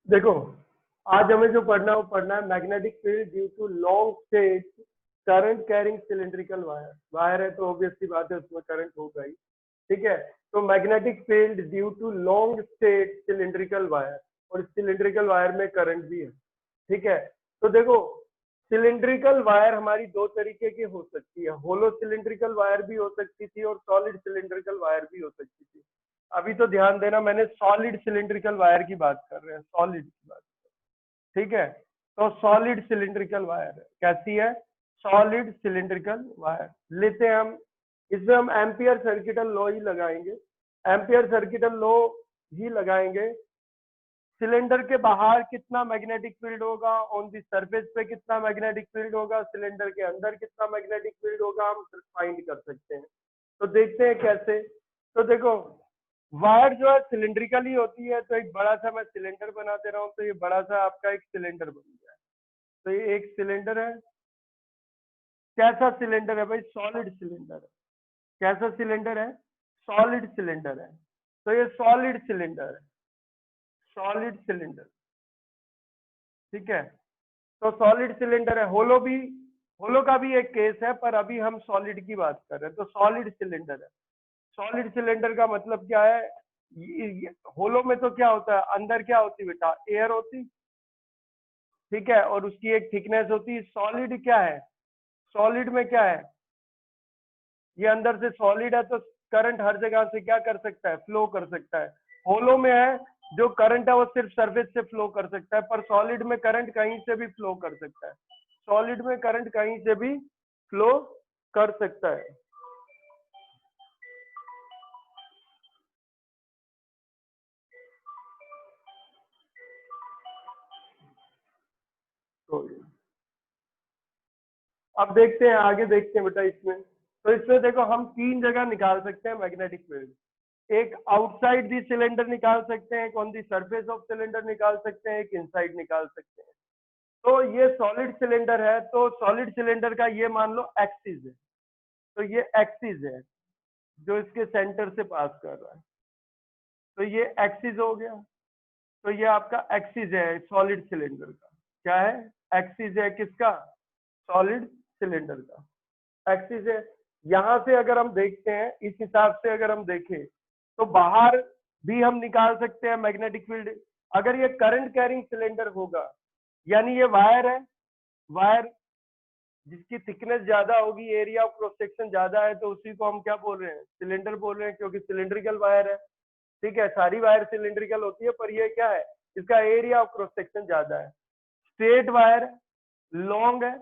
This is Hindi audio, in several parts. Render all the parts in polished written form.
देखो आज हमें जो पढ़ना है वो पढ़ना है magnetic field due to long straight current carrying cylindrical wire. Wire है तो ऑब्वियसली बात है उसमें करंट होगा ही। ठीक है, तो magnetic field due to long straight cylindrical wire, और सिलेंड्रिकल वायर में करंट भी है। ठीक है, तो देखो सिलेंड्रिकल वायर हमारी दो तरीके की हो सकती है, होलो सिलेंड्रिकल वायर भी हो सकती थी और सॉलिड सिलेंड्रिकल वायर भी हो सकती थी। अभी तो ध्यान देना, मैंने सॉलिड सिलेंड्रिकल वायर की बात कर रहे हैं, सॉलिड की बात। ठीक है, तो सॉलिड सिलिंड्रिकल वायर कैसी है, सॉलिड सिलिंड्रिकल वायर लेते हैं हम। इसमें हम एम्पियर सर्किटल लॉ ही लगाएंगे, एम्पियर सर्किटल लॉ ही लगाएंगे। सिलेंडर के बाहर कितना मैग्नेटिक फील्ड होगा, ऑन दी सरफेस पे कितना मैग्नेटिक फील्ड होगा, सिलेंडर के अंदर कितना मैग्नेटिक फील्ड होगा, हम फाइंड कर सकते हैं। तो देखते हैं कैसे। तो देखो वायर जो है सिलिंड्रिकल ही होती है, तो एक बड़ा सा मैं सिलेंडर बना दे रहा हूँ, तो ये बड़ा सा आपका एक सिलेंडर बन गया। तो ये एक सिलेंडर है, कैसा सिलेंडर है भाई, सॉलिड सिलेंडर है। कैसा सिलेंडर है, सॉलिड सिलेंडर है। तो ये सॉलिड सिलेंडर है, सॉलिड सिलेंडर। ठीक है, तो सॉलिड सिलेंडर है। होलो भी, होलो का भी एक केस है, पर अभी हम सॉलिड की बात कर रहे हैं। तो सॉलिड सिलेंडर है। सॉलिड सिलेंडर का मतलब क्या है, होलो में तो क्या होता है, अंदर क्या होती बेटा, एयर होती। ठीक है, और उसकी एक थिकनेस होती है। सॉलिड क्या है, सॉलिड में क्या है, ये अंदर से सॉलिड है, तो करंट हर जगह से क्या कर सकता है, फ्लो कर सकता है। होलो में है, जो करंट है वो सिर्फ सरफेस से फ्लो कर सकता है, पर सॉलिड में करंट कहीं से भी फ्लो कर सकता है। सॉलिड में करंट कहीं से भी फ्लो कर सकता है। तो अब देखते हैं, आगे देखते हैं बेटा इसमें। तो इसमें देखो हम तीन जगह निकाल सकते हैं मैग्नेटिक फील्ड। एक आउटसाइड दी सिलेंडर निकाल सकते हैं, एक on the surface of cylinder निकाल सकते हैं, एक इनसाइड निकाल सकते हैं। तो ये सॉलिड सिलेंडर है, तो सॉलिड सिलेंडर का ये मान लो एक्सिस है। तो ये एक्सिस है जो इसके सेंटर से पास कर रहा है। तो ये एक्सिस हो गया। तो ये आपका एक्सिस है सॉलिड सिलेंडर का। क्या है, एक्सिस है किसका, सॉलिड सिलेंडर का एक्सिस है। यहां से अगर हम देखते हैं, इस हिसाब से अगर हम देखें, तो बाहर भी हम निकाल सकते हैं मैग्नेटिक फील्ड। अगर ये करंट कैरिंग सिलेंडर होगा, यानी ये वायर है, वायर जिसकी थिकनेस ज्यादा होगी, एरिया ऑफ क्रॉस सेक्शन ज्यादा है, तो उसी को हम क्या बोल रहे हैं, सिलेंडर बोल रहे हैं, क्योंकि सिलिंड्रिकल वायर है। ठीक है, सारी वायर सिलिंड्रिकल होती है, पर ये क्या है, इसका एरिया ऑफ क्रॉस सेक्शन ज्यादा है। स्ट्रेट वायर लॉन्ग है,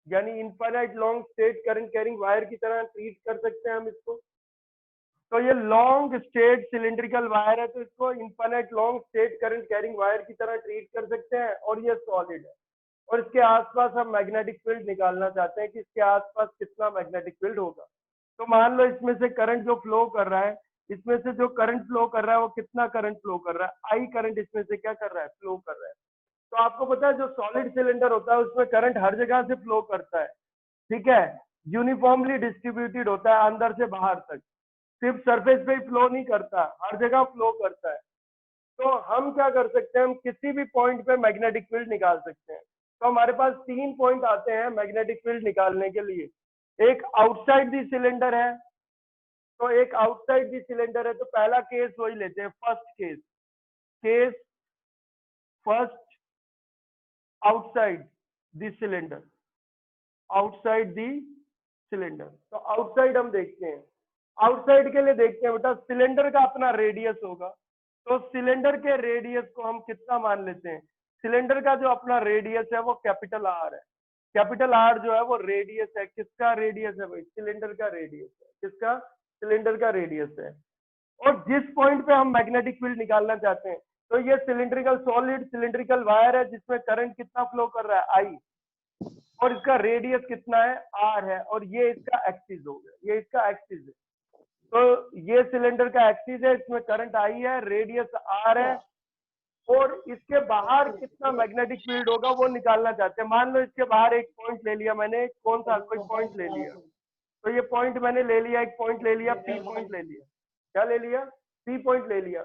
यानी infinite long straight current carrying wire की तरह ट्रीट कर सकते हैं हम इसको। तो ये लॉन्ग स्ट्रेट सिलिंड्रिकल वायर है, तो इसको infinite long straight current carrying wire की तरह ट्रीट कर सकते हैं, और ये सॉलिड है। और इसके आसपास हम मैग्नेटिक फील्ड निकालना चाहते हैं कि इसके आसपास कितना मैग्नेटिक फील्ड होगा। तो मान लो इसमें से करंट जो फ्लो कर रहा है, इसमें से जो करंट फ्लो कर रहा है वो कितना करंट फ्लो कर रहा है, आई करंट इसमें से क्या कर रहा है, फ्लो कर रहा है। तो आपको पता है जो सॉलिड सिलेंडर होता है उसमें करंट हर जगह से फ्लो करता है। ठीक है, यूनिफॉर्मली डिस्ट्रीब्यूटेड होता है अंदर से बाहर तक, सिर्फ सरफेस पे ही फ्लो नहीं करता, हर जगह फ्लो करता है। तो हम क्या कर सकते हैं, हम किसी भी पॉइंट पे मैग्नेटिक फील्ड निकाल सकते हैं। तो हमारे पास तीन पॉइंट आते हैं मैग्नेटिक फील्ड निकालने के लिए। एक आउटसाइड दी सिलेंडर है, तो एक आउटसाइड दी सिलेंडर है, तो पहला केस वही लेते हैं, first case, case first outside the cylinder, outside the cylinder. तो आउटसाइड हम देखते हैं, आउटसाइड के लिए देखते हैं बेटा, सिलेंडर का अपना रेडियस होगा। तो सिलेंडर के रेडियस को हम कितना मान लेते हैं, सिलेंडर का जो अपना रेडियस है वो कैपिटल आर है। कैपिटल आर जो है वो रेडियस है, किसका रेडियस है भाई, सिलेंडर का रेडियस है। किसका, सिलेंडर का रेडियस है। और जिस पॉइंट पे हम मैग्नेटिक फील्ड निकालना चाहते हैं, तो ये सिलिंड्रिकल सॉलिड सिलिंड्रिकल वायर है जिसमें करंट कितना फ्लो कर रहा है, आई, और इसका रेडियस कितना है, आर है, और ये इसका एक्सिस हो गया, ये इसका एक्सिस है। तो ये सिलेंडर का एक्सिस है, इसमें करंट आई है, रेडियस आर है, और इसके बाहर कितना मैग्नेटिक फील्ड होगा वो निकालना चाहते हैं। मान लो इसके बाहर एक पॉइंट ले लिया मैंने, कौन सा, कोई पॉइंट ले लिया। तो ये पॉइंट मैंने ले लिया, एक पॉइंट ले लिया, पी पॉइंट ले लिया। क्या ले लिया, पी पॉइंट ले लिया।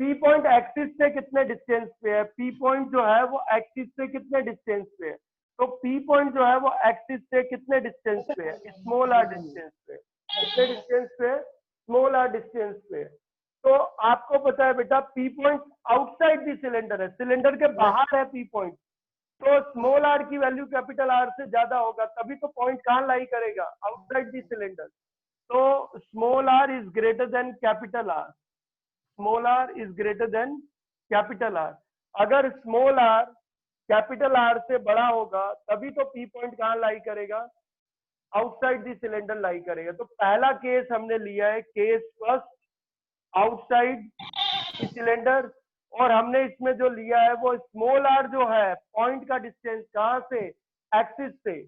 पी पॉइंट एक्सिस से कितने डिस्टेंस पे है, पी पॉइंट जो है वो एक्सिस से कितने डिस्टेंस पे है, तो पी पॉइंट जो है वो एक्सिस से कितने डिस्टेंस पे है, स्मॉल आर डिस्टेंस पे, कितने डिस्टेंस पे, स्मॉल आर डिस्टेंस पे। तो आपको पता है बेटा P point outside the cylinder है, सिलेंडर के बाहर है पी पॉइंट, तो स्मॉल आर की वैल्यू कैपिटल आर से ज्यादा होगा, तभी तो पॉइंट कहाँ लाई करेगा, आउटसाइड दी सिलेंडर। तो small R is greater than capital R, small R is greater than capital R. अगर स्मॉल आर कैपिटल आर से बड़ा होगा तभी तो पी पॉइंट कहाँ लाई करेगा, आउटसाइड दी सिलेंडर लाई करेगा। तो पहला केस हमने लिया है, case first outside the cylinder, और हमने इसमें जो लिया है वो स्मॉल आर जो है पॉइंट का डिस्टेंस कहाँ से, एक्सिस से,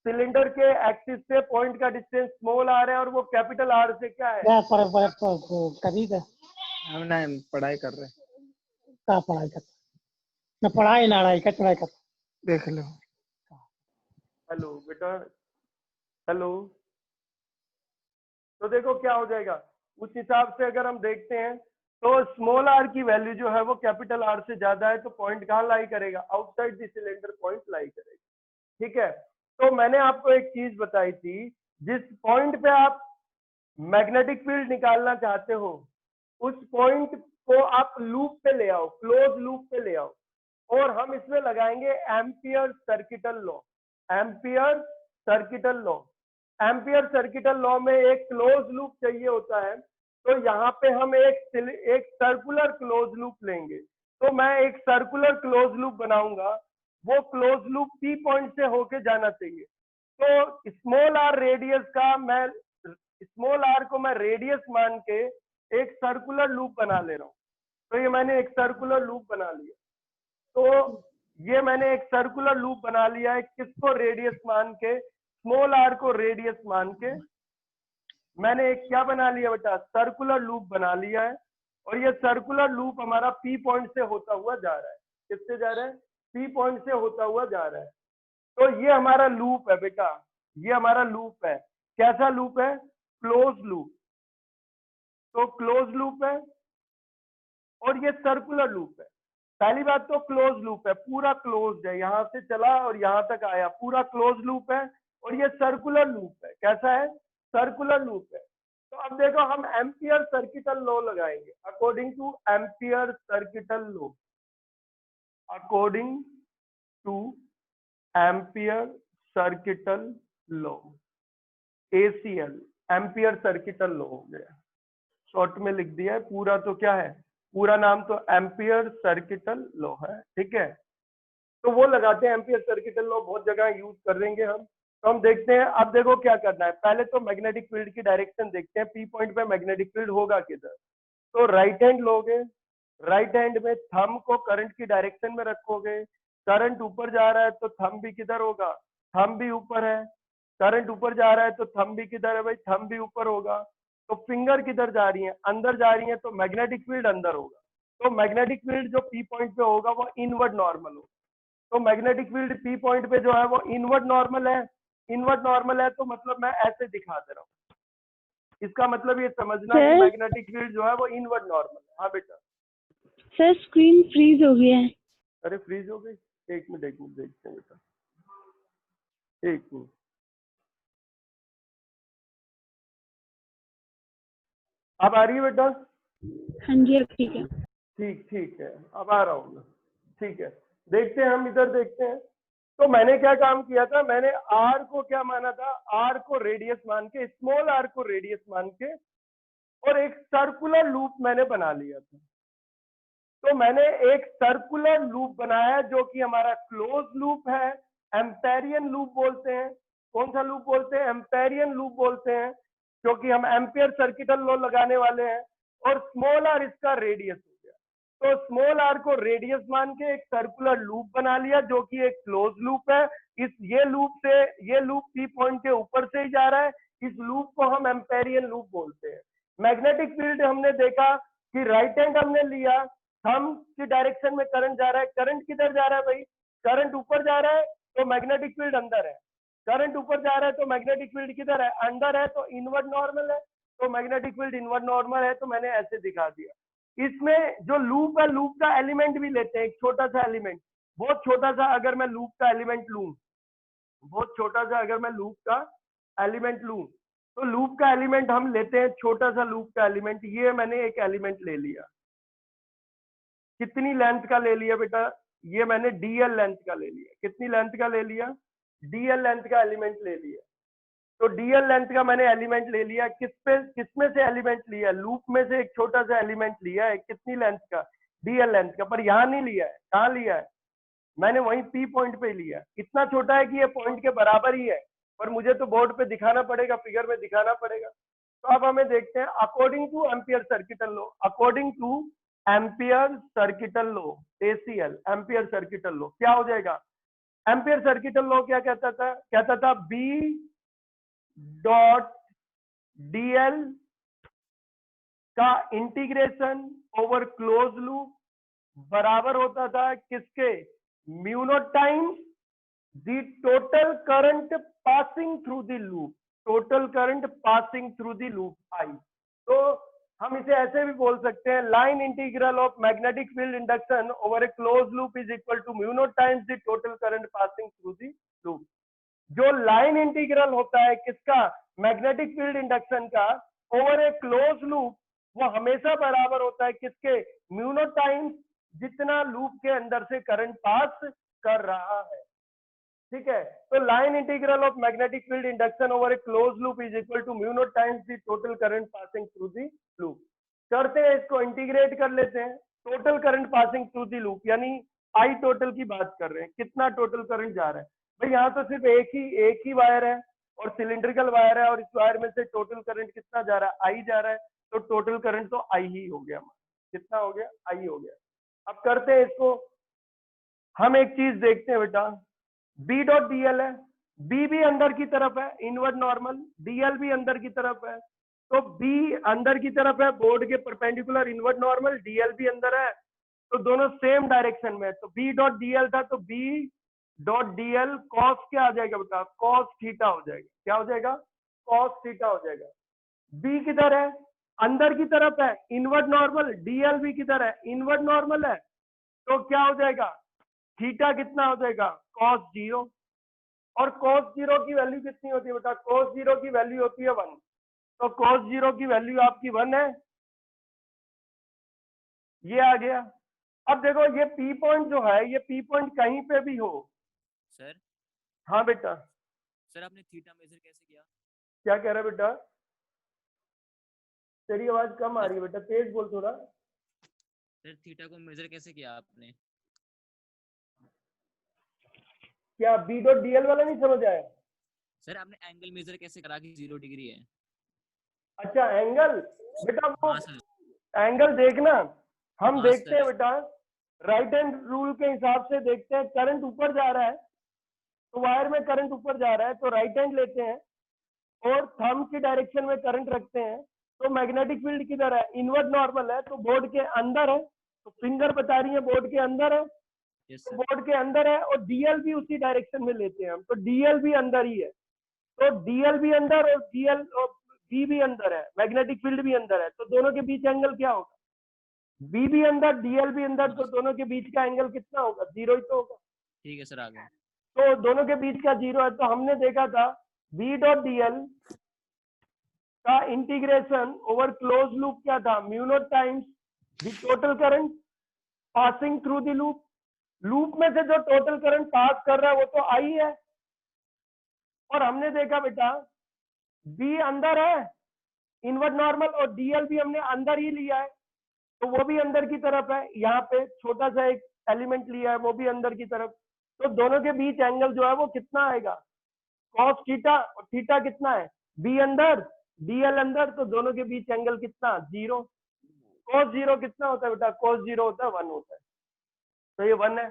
सिलेंडर के एक्सिस से पॉइंट का डिस्टेंस स्मॉल आर है, और वो कैपिटल आर से क्या है, कभी का हम ना पढ़ाई कर रहे, का पढ़ाई कर ना, पढ़ाई ना पढ़ाई कर देख लो। हेलो बेटा, हेलो। तो देखो क्या हो जाएगा, उस हिसाब से अगर हम देखते हैं तो स्मॉल आर की वैल्यू जो है वो कैपिटल आर से ज्यादा है, तो पॉइंट कहाँ लाई करेगा, आउटसाइड द सिलेंडर पॉइंट लाई करेगा। ठीक है, तो मैंने आपको एक चीज बताई थी, जिस पॉइंट पे आप मैग्नेटिक फील्ड निकालना चाहते हो उस पॉइंट को आप लूप पे ले आओ, क्लोज लूप पे ले आओ, और हम इसमें लगाएंगे ampere circuital law, ampere circuital law. Ampere circuital law में एक क्लोज लूप चाहिए होता है, तो यहाँ पे हम एक सर्कुलर क्लोज लूप लेंगे, तो मैं एक सर्कुलर क्लोज लूप बनाऊंगा, वो क्लोज लूप पी पॉइंट से होके जाना चाहिए। तो स्मॉल आर रेडियस का मैं, स्मॉल आर को मैं रेडियस मान के एक सर्कुलर लूप बना ले रहा हूँ। तो ये मैंने एक सर्कुलर लूप बना लिया, तो ये मैंने एक सर्कुलर लूप बना लिया है, किसको रेडियस मान के, स्मॉल आर को रेडियस मान के मैंने एक क्या बना लिया बेटा, सर्कुलर लूप बना लिया है। और ये सर्कुलर लूप हमारा पी पॉइंट से होता हुआ जा रहा है, किससे जा रहा है, पी पॉइंट से होता हुआ जा रहा है। तो ये हमारा लूप है बेटा, ये हमारा लूप है, कैसा लूप है, क्लोज लूप। तो क्लोज लूप है और ये सर्कुलर लूप है। पहली बात तो क्लोज लूप है, पूरा क्लोज है, यहां से चला और यहां तक आया, पूरा क्लोज लूप है। और ये सर्कुलर लूप है, कैसा है, सर्कुलर लूप है। तो अब देखो हम एम्पियर सर्किटल लॉ लगाएंगे, according two ampere circuital law, according two ampere circuital law, ACL, ampere circuital law हो गया, शॉर्ट में लिख दिया है, पूरा तो क्या है, पूरा नाम तो एम्पियर सर्किटल लॉ है। ठीक है, तो वो लगाते हैं, एम्पियर सर्किटल लॉ बहुत जगह यूज कर देंगे हम। तो हम देखते हैं, अब देखो क्या करना है, पहले तो मैग्नेटिक फील्ड की डायरेक्शन देखते हैं, पी पॉइंट पे मैग्नेटिक फील्ड होगा किधर। तो राइट हैंड लोगे, राइट हैंड में थंब को करंट की डायरेक्शन में रखोगे, करंट ऊपर जा रहा है तो थंब भी किधर होगा, थंब भी ऊपर है, करंट ऊपर जा रहा है तो थंब भी किधर है भाई, थंब भी ऊपर होगा। तो फिंगर किधर जा रही है, अंदर जा रही है, तो मैग्नेटिक फील्ड अंदर होगा। तो मैग्नेटिक फील्ड जो पी पॉइंट पे होगा वो इनवर्ड नॉर्मल होगा। तो मैग्नेटिक फील्ड पी पॉइंट पे जो है वो इनवर्ड नॉर्मल है, इनवर्ड नॉर्मल है, तो मतलब मैं ऐसे दिखा दे रहा हूँ, इसका मतलब ये समझना कि मैग्नेटिक फील्ड जो है वो इनवर्ड नॉर्मल है। हाँ बेटा, सर स्क्रीन फ्रीज हो गया है। अरे फ्रीज हो गई, एक मिनट देखते हैं बेटा, एक मिनट। अब आ रही है बेटा, हाँ जी अब ठीक है। ठीक है, अब आ रहा हूँ मैं। ठीक है, देखते हैं, हम इधर देखते हैं। तो मैंने क्या काम किया था, मैंने आर को क्या माना था, आर को रेडियस मान के, स्मॉल आर को रेडियस मान के, और एक सर्कुलर लूप मैंने बना लिया था। तो मैंने एक सर्कुलर लूप बनाया जो कि हमारा क्लोज लूप है, एम्पेरियन लूप बोलते हैं। कौन सा लूप बोलते हैं, एम्पेरियन लूप बोलते हैं, क्योंकि हम एम्पियर सर्किटल लॉ लगाने वाले हैं। और स्मॉल आर इसका रेडियस हो गया, तो स्मॉल आर को रेडियस मान के एक सर्कुलर लूप बना लिया जो कि एक क्लोज लूप है। ये लूप पी पॉइंट के ऊपर से ही जा रहा है, इस लूप को हम एम्पेरियन लूप बोलते हैं। मैग्नेटिक फील्ड हमने देखा कि राइट हैंड हमने लिया, थंब की डायरेक्शन में करंट जा रहा है, करंट किधर जा रहा है भाई, करंट ऊपर जा रहा है, तो मैग्नेटिक फील्ड अंदर है। करंट ऊपर जा रहा है तो मैग्नेटिक फील्ड किधर है, अंदर है, तो इनवर्ड नॉर्मल है। तो मैग्नेटिक फील्ड इनवर्ड नॉर्मल है, तो मैंने ऐसे दिखा दिया। इसमें जो लूप है, लूप का एलिमेंट भी लेते हैं, एक छोटा सा एलिमेंट, बहुत छोटा सा अगर मैं लूप का एलिमेंट लूं, बहुत छोटा सा अगर मैं लूप का एलिमेंट लूं, तो लूप का एलिमेंट हम लेते हैं, छोटा सा लूप का एलिमेंट, ये मैंने एक एलिमेंट ले लिया, कितनी लेंथ का ले लिया बेटा, ये मैंने डीएल लेंथ का ले लिया, कितनी लेंथ का ले लिया, डीएल लेंथ का एलिमेंट ले लिया। तो डीएल लेंथ का मैंने एलिमेंट ले लिया, किसमें से एलिमेंट लिया, लूप में से एक छोटा सा एलिमेंट लिया है, कितनी लेंथ का, डीएल लेंथ का, पर यहाँ नहीं लिया है, कहाँ लिया है, मैंने वहीं पी पॉइंट पे लिया, इतना छोटा है कि ये पॉइंट के बराबर ही है, पर मुझे तो बोर्ड पे दिखाना पड़ेगा, फिगर में दिखाना पड़ेगा। तो अब हमें देखते हैं, according two ampere circuital law, according two ampere circuital law, ACL, ampere circuital law क्या हो जाएगा, एम्पियर सर्किटल लॉ क्या कहता था बी डॉट डीएल का इंटीग्रेशन ओवर क्लोज लूप बराबर होता था किसके, mu not times the total current passing through the loop, total current passing through the loop आई। तो हम इसे ऐसे भी बोल सकते हैं, line integral of magnetic field induction over a closed loop is equal to mu not times the total current passing through the loop. जो लाइन इंटीग्रल होता है किसका, मैग्नेटिक फील्ड इंडक्शन का ओवर ए क्लोज लूप, वो हमेशा बराबर होता है किसके, म्यू नॉट टाइम्स जितना लूप के अंदर से करंट पास कर रहा है, ठीक है। तो line integral of magnetic field induction over a closed loop is equal to mu not times the total current passing through the loop. करते हैं इसको, इंटीग्रेट कर लेते हैं, total current passing through the loop यानी आई टोटल की बात कर रहे हैं, कितना टोटल करंट जा रहा है भाई, यहाँ तो सिर्फ एक ही वायर है और सिलिंड्रिकल वायर है, और इस वायर में से टोटल करंट कितना जा रहा है, आई जा रहा है, तो टोटल करंट तो आई ही हो गया, कितना हो गया, आई हो गया। अब करते हैं इसको, हम एक चीज देखते हैं बेटा, बी डॉट डीएल है, बी भी अंदर की तरफ है इनवर्ड नॉर्मल, डीएल भी अंदर की तरफ है, तो बी अंदर की तरफ है बोर्ड के परपेंडिकुलर इनवर्ड नॉर्मल, डीएल भी अंदर है, तो दोनों सेम डायरेक्शन में है। तो बी डॉट डीएल था, तो बी डॉट डीएल कॉस क्या आ जाएगा बेटा, कॉस थीटा हो जाएगा, क्या हो जाएगा, कॉस थीटा हो जाएगा। बी किधर है, अंदर की तरफ है इनवर्ड नॉर्मल, डीएल भी किधर है, इनवर्ड नॉर्मल है, तो क्या हो जाएगा, थीटा कितना हो जाएगा, कॉस जीरो। और कॉस जीरो की वैल्यू कितनी होती है बेटा, कॉस जीरो की वैल्यू होती है 1, तो कॉस जीरो की वैल्यू आपकी 1 है, ये आ गया। अब देखो ये पी पॉइंट जो है, ये पी पॉइंट कहीं पे भी हो सर, हाँ बेटा, सर आपने थीटा मेजर कैसे किया, क्या कह रहा है बेटा, तेरी आवाज कम आ रही है बेटा, तेज बोल थोड़ा। सर थीटा को मेजर कैसे किया आपने, क्या बी डॉट डीएल वाला नहीं समझ आया, सर आपने एंगल मेजर कैसे करा कि 0 डिग्री है, अच्छा एंगल बेटा, वो हाँ सर, एंगल देखना, हम हाँ देखते हैं सर, बेटा, राइट हैंड रूल के हिसाब से देखते हैं, करंट ऊपर जा रहा है, तो वायर में करंट ऊपर जा रहा है, तो राइट हैंड लेते हैं और थंब की डायरेक्शन में करंट रखते हैं, तो मैग्नेटिक फील्ड किधर है, इनवर्ड नॉर्मल है, तो बोर्ड के अंदर है, तो फिंगर बता रही है बोर्ड के अंदर है, यस तो सर, बोर्ड के अंदर है, और डीएल भी उसी डायरेक्शन में लेते हैं हम, तो डीएल भी अंदर ही है, तो डीएल भी अंदर और डीएल और बी भी अंदर है, मैग्नेटिक फील्ड भी अंदर है, तो दोनों के बीच एंगल क्या होगा, बी भी अंदर डीएल भी अंदर, तो दोनों के बीच का एंगल कितना होगा, 0 ही तो होगा, ठीक है सर, आगे, तो दोनों के बीच का 0 है, तो हमने देखा था बी डॉट डीएल का इंटीग्रेशन ओवर क्लोज लूप क्या था, mu naught times the total current passing through the loop, loop में से जो टोटल करंट पास कर रहा है वो तो आई है, और हमने देखा बेटा बी अंदर है इनवर्ड नॉर्मल, और डीएल भी हमने अंदर ही लिया है, तो वो भी अंदर की तरफ है, यहाँ पे छोटा सा एक एलिमेंट लिया है वो भी अंदर की तरफ, तो दोनों के बीच एंगल जो है वो कितना आएगा, कॉस थीटा, और थीटा कितना है, बी अंदर डीएल अंदर, तो दोनों के बीच एंगल कितना, 0, कॉस 0 कितना होता है बेटा, कॉस 0 होता है 1 होता है, तो ये 1 है।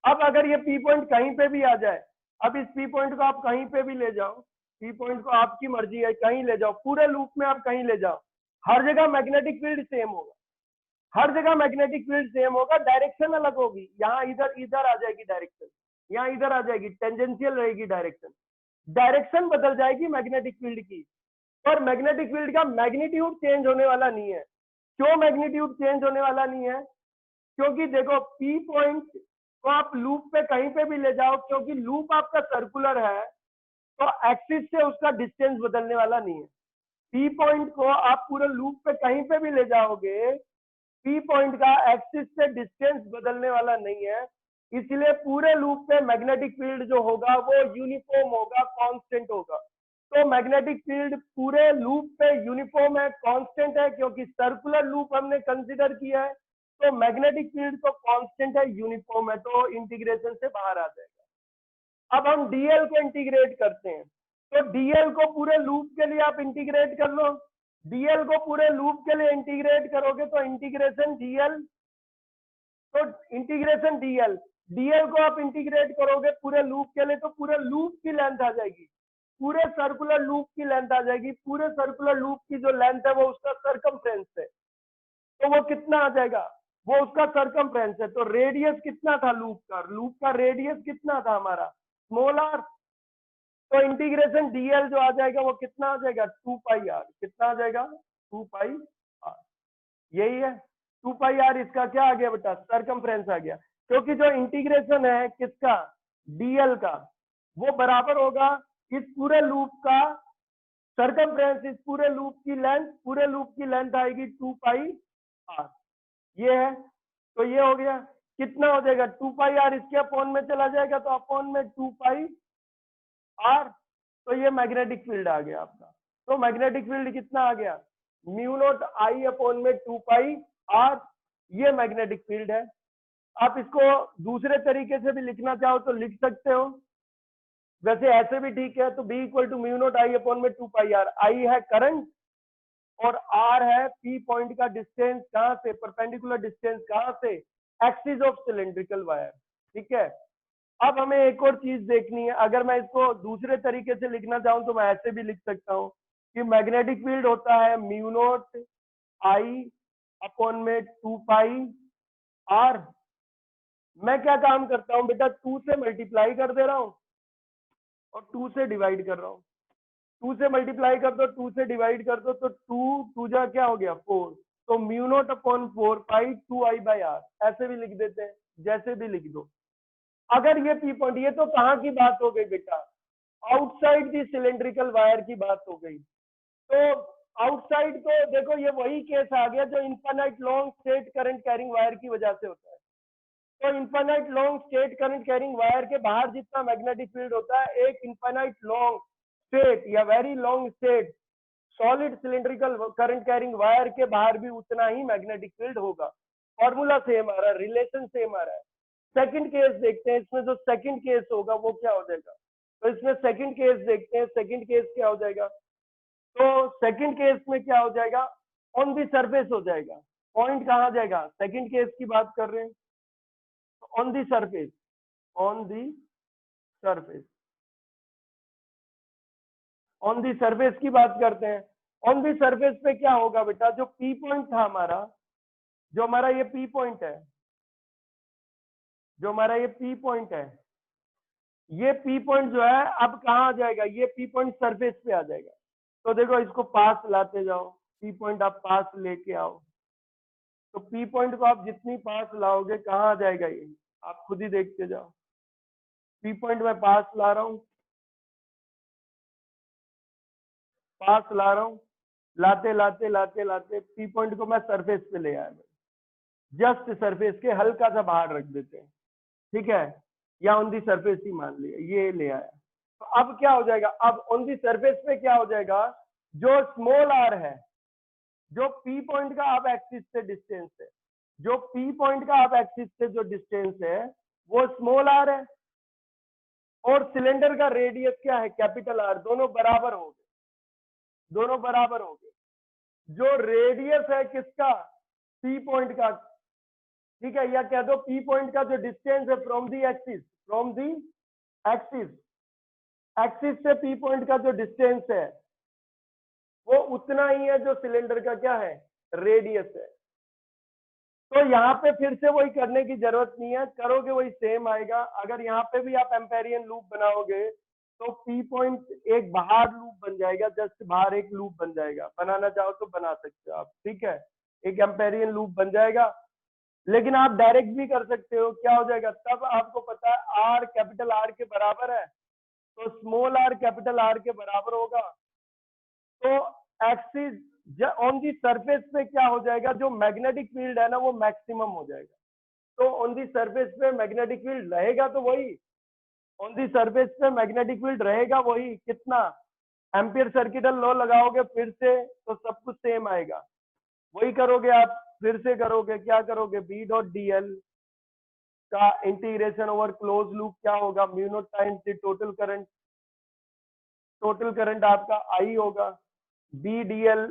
अब अगर ये पी पॉइंट कहीं पे भी आ जाए, अब इस पी पॉइंट को आप कहीं पे भी ले जाओ, पी पॉइंट को आपकी मर्जी है, कहीं ले जाओ, पूरे लूप में आप कहीं ले जाओ, हर जगह मैग्नेटिक फील्ड सेम होगा, हर जगह मैग्नेटिक फील्ड सेम होगा, डायरेक्शन अलग होगी, यहाँ इधर आ जाएगी डायरेक्शन, यहाँ इधर आ जाएगी, टेंजेंशियल रहेगी डायरेक्शन, डायरेक्शन बदल जाएगी मैग्नेटिक फील्ड की, और मैग्नेटिक फील्ड का मैग्नीट्यूड चेंज होने वाला नहीं है, क्यों मैग्नीट्यूड चेंज होने वाला नहीं है? क्योंकि देखो पी पॉइंट को आप लूप पे कहीं पे भी ले जाओ, क्योंकि लूप आपका सर्कुलर है तो एक्सिस से उसका डिस्टेंस बदलने वाला नहीं है। पी पॉइंट को आप पूरे लूप पे कहीं पे भी ले जाओगे, पी पॉइंट का एक्सिस से डिस्टेंस बदलने वाला नहीं है, इसलिए पूरे लूप पे मैग्नेटिक फील्ड जो होगा वो यूनिफॉर्म होगा, कांस्टेंट होगा। तो मैग्नेटिक फील्ड पूरे लूप पे यूनिफॉर्म है, कांस्टेंट है, क्योंकि सर्कुलर लूप हमने कंसीडर किया है, तो मैग्नेटिक फील्ड तो कांस्टेंट है, यूनिफॉर्म है, तो इंटीग्रेशन से बाहर आ जाएगा। अब हम डीएल को इंटीग्रेट करते हैं, तो डीएल को पूरे लूप के लिए आप इंटीग्रेट कर लो। डीएल को पूरे लूप के लिए इंटीग्रेट करोगे तो इंटीग्रेशन डीएल, तो इंटीग्रेशन डीएल, डीएल को आप इंटीग्रेट करोगे पूरे लूप के लिए तो पूरे लूप की लेंथ आ जाएगी, पूरे सर्कुलर लूप की लेंथ आ जाएगी। पूरे सर्कुलर लूप की जो लेंथ है वो उसका सरकमफ्रेंस है, तो वो कितना आ जाएगा? वो उसका सरकमफ्रेंस है। तो रेडियस कितना था लूप का रेडियस कितना था हमारा? Small R. तो इंटीग्रेशन डीएल जो आ जाएगा वो कितना आ जाएगा? 2 पाई आर। कितना आ जाएगा? 2 पाई आर। यही है 2 पाई आर। इसका क्या आ गया बेटा? सरकमफ्रेंस आ गया, क्योंकि जो इंटीग्रेशन है किसका? डीएल का, वो बराबर होगा इस पूरे लूप का सरकमफ्रेंस, इस पूरे लूप की लेंथ, पूरे लूप की लेंथ आएगी 2 पाई आर। ये है, तो ये हो गया। कितना हो जाएगा? 2 पाई आर इसके अपॉन में चला जाएगा, तो अपॉन में 2 पाई आर। तो ये मैग्नेटिक फील्ड आ गया आपका। तो मैग्नेटिक फील्ड कितना आ गया? म्यू नॉट आई अपॉन में 2 पाई आर। ये मैग्नेटिक फील्ड है। आप इसको दूसरे तरीके से भी लिखना चाहो तो लिख सकते हो, वैसे ऐसे भी ठीक है। तो B equal to mu not I upon में 2 पाई आर। आई है करंट और आर है पी पॉइंट का डिस्टेंस, कहां से? परपेंडिकुलर डिस्टेंस कहां से? Axis of cylindrical wire. ठीक है। अब हमें एक और चीज देखनी है, अगर मैं इसको दूसरे तरीके से लिखना चाहूं तो मैं ऐसे भी लिख सकता हूं कि मैग्नेटिक फील्ड होता है म्यू नॉट आई अपॉन में 2 पाई आर। मैं क्या काम करता हूं बेटा? 2 से मल्टीप्लाई कर दे रहा हूं और 2 से डिवाइड कर रहा हूं। 2 से मल्टीप्लाई कर दो, 2 से डिवाइड कर दो, तो 2 जा क्या हो गया? 4। तो mu naught upon 4 pi 2 I by R, ऐसे भी लिख देते हैं, जैसे भी लिख दो। अगर ये पी पॉइंट, ये तो कहाँ की बात हो गई बेटा? आउटसाइड दी सिलेंड्रिकल वायर की बात हो गई। तो आउटसाइड तो देखो ये वही केस आ गया जो infinite long straight current carrying wire की वजह से होता है। तो infinite long straight current carrying wire के बाहर जितना मैग्नेटिक फील्ड होता है, एक इनफाइनाइट लॉन्ग स्ट्रेट या very long straight solid cylindrical current carrying wire के बाहर भी उतना ही मैग्नेटिक फील्ड होगा। फॉर्मूला सेम आ रहा है, रिलेशन सेम आ रहा है। सेकंड केस देखते हैं, इसमें जो सेकंड केस होगा वो क्या हो जाएगा? तो इसमें सेकंड केस देखते हैं, सेकंड केस क्या हो जाएगा? तो सेकंड केस में क्या हो जाएगा? ऑन दी सरफेस हो जाएगा। पॉइंट कहाँ जाएगा? सेकंड केस की बात कर रहे हैं, on the surface, on the surface, on the surface की बात करते हैं। ऑन दी सरफेस पे क्या होगा बेटा? जो पी पॉइंट था हमारा, जो हमारा ये पी पॉइंट है, जो हमारा ये पी पॉइंट है, ये पी पॉइंट जो है अब कहाँ आ जाएगा? ये पी पॉइंट सरफेस पे आ जाएगा। तो देखो इसको पास लाते जाओ, पी पॉइंट आप पास लेके आओ, तो पी पॉइंट को आप जितनी पास लाओगे कहाँ आ जाएगा? ये आप खुद ही देखते जाओ। पी पॉइंट में पास ला रहा हूं, पास ला रहा हूं, लाते लाते लाते लाते पी पॉइंट को मैं सरफेस पे ले आया, जस्ट सरफेस के हल्का सा बाहर रख देते हैं, ठीक है, या ऑन दी सरफेस ही मान लिया, ये ले आया। तो अब क्या हो जाएगा? अब ऑन दी सरफेस पे क्या हो जाएगा? जो स्मॉल आर है, जो पी पॉइंट का आप एक्सिस से डिस्टेंस है, जो पी पॉइंट का आप एक्सिस से जो डिस्टेंस है वो स्मॉल आर है, और सिलेंडर का रेडियस क्या है? Capital are. दोनों बराबर हो गए, दोनों बराबर हो गए। जो रेडियस है किसका? पी पॉइंट का, ठीक है, या कह दो पी पॉइंट का जो डिस्टेंस है from the axis, from the axis, axis से पी पॉइंट का जो डिस्टेंस है वो उतना ही है जो सिलेंडर का क्या है? रेडियस है। तो यहाँ पे फिर से वही करने की जरूरत नहीं है, करोगे वही सेम आएगा। अगर यहाँ पे भी आप एम्पेरियन लूप बनाओगे तो पी पॉइंट एक बाहर लूप बन जाएगा, जस्ट बाहर एक लूप बन जाएगा। बनाना चाहो तो बना सकते हो आप, ठीक है। एक एम्पेरियन लूप बन जाएगा। लेकिन आप डायरेक्ट भी कर सकते हो, क्या हो जाएगा, तब आपको पता है आर कैपिटल आर के बराबर है, तो स्मॉल आर कैपिटल आर के बराबर होगा। तो एक्सिस ऑन दी सरफेस पे क्या हो जाएगा, जो मैग्नेटिक फील्ड है ना वो मैक्सिमम हो जाएगा। तो ऑन दी सरफेस पे मैग्नेटिक फील्ड रहेगा, तो वही ऑन दी सरफेस पे मैग्नेटिक फील्ड रहेगा वही, कितना, एम्पियर सर्किटल लॉ लगाओगे फिर से तो सब कुछ सेम आएगा। वही करोगे आप, फिर से करोगे, क्या करोगे, बी डॉट डी एल का इंटीग्रेशन ओवर क्लोज लूप क्या होगा, mu naught times the total current, total current आपका आई होगा, बी डी एल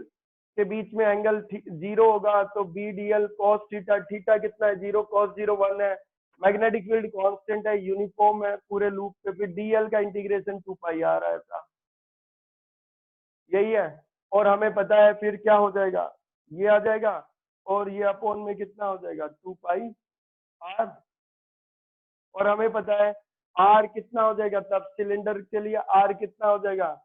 के बीच में एंगल 0 होगा, तो B D L cos theta, theta कितना है 0, कॉस 0 1 है, मैग्नेटिक फील्ड कांस्टेंट है, यूनिफॉर्म है पूरे लूप पे, फिर डीएल का इंटीग्रेशन 2 पाई आ रहा था, यही है। और हमें पता है फिर क्या हो जाएगा, ये आ जाएगा और ये अपॉन में कितना हो जाएगा 2 पाई आर, और हमें पता है आर कितना हो जाएगा, तब सिलेंडर के लिए आर कितना हो जाएगा,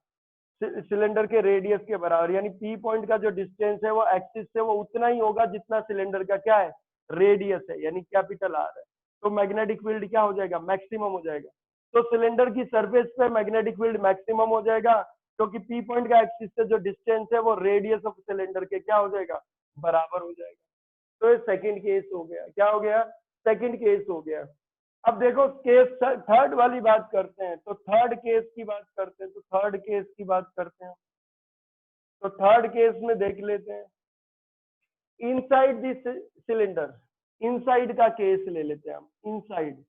सिलेंडर के रेडियस के बराबर, यानी पी पॉइंट का जो डिस्टेंस है वो एक्सिस से वो उतना ही होगा जितना सिलेंडर का क्या है, रेडियस है, यानी कैपिटल आर है। तो मैग्नेटिक फील्ड क्या हो जाएगा, मैक्सिमम हो जाएगा। तो सिलेंडर की सरफेस पे मैग्नेटिक फील्ड मैक्सिमम हो जाएगा, क्योंकि पी पॉइंट का एक्सिस से जो डिस्टेंस है वो रेडियस ऑफ सिलेंडर के क्या हो जाएगा, बराबर हो जाएगा। तो ये सेकंड केस हो गया, क्या हो गया, सेकंड केस हो गया। अब देखो केस थर्ड वाली बात करते हैं, तो थर्ड केस की बात करते हैं, तो थर्ड केस की बात करते हैं, तो थर्ड केस में देख लेते हैं, इनसाइड दिस सिलेंडर, इनसाइड का केस ले लेते हैं हम, इनसाइड,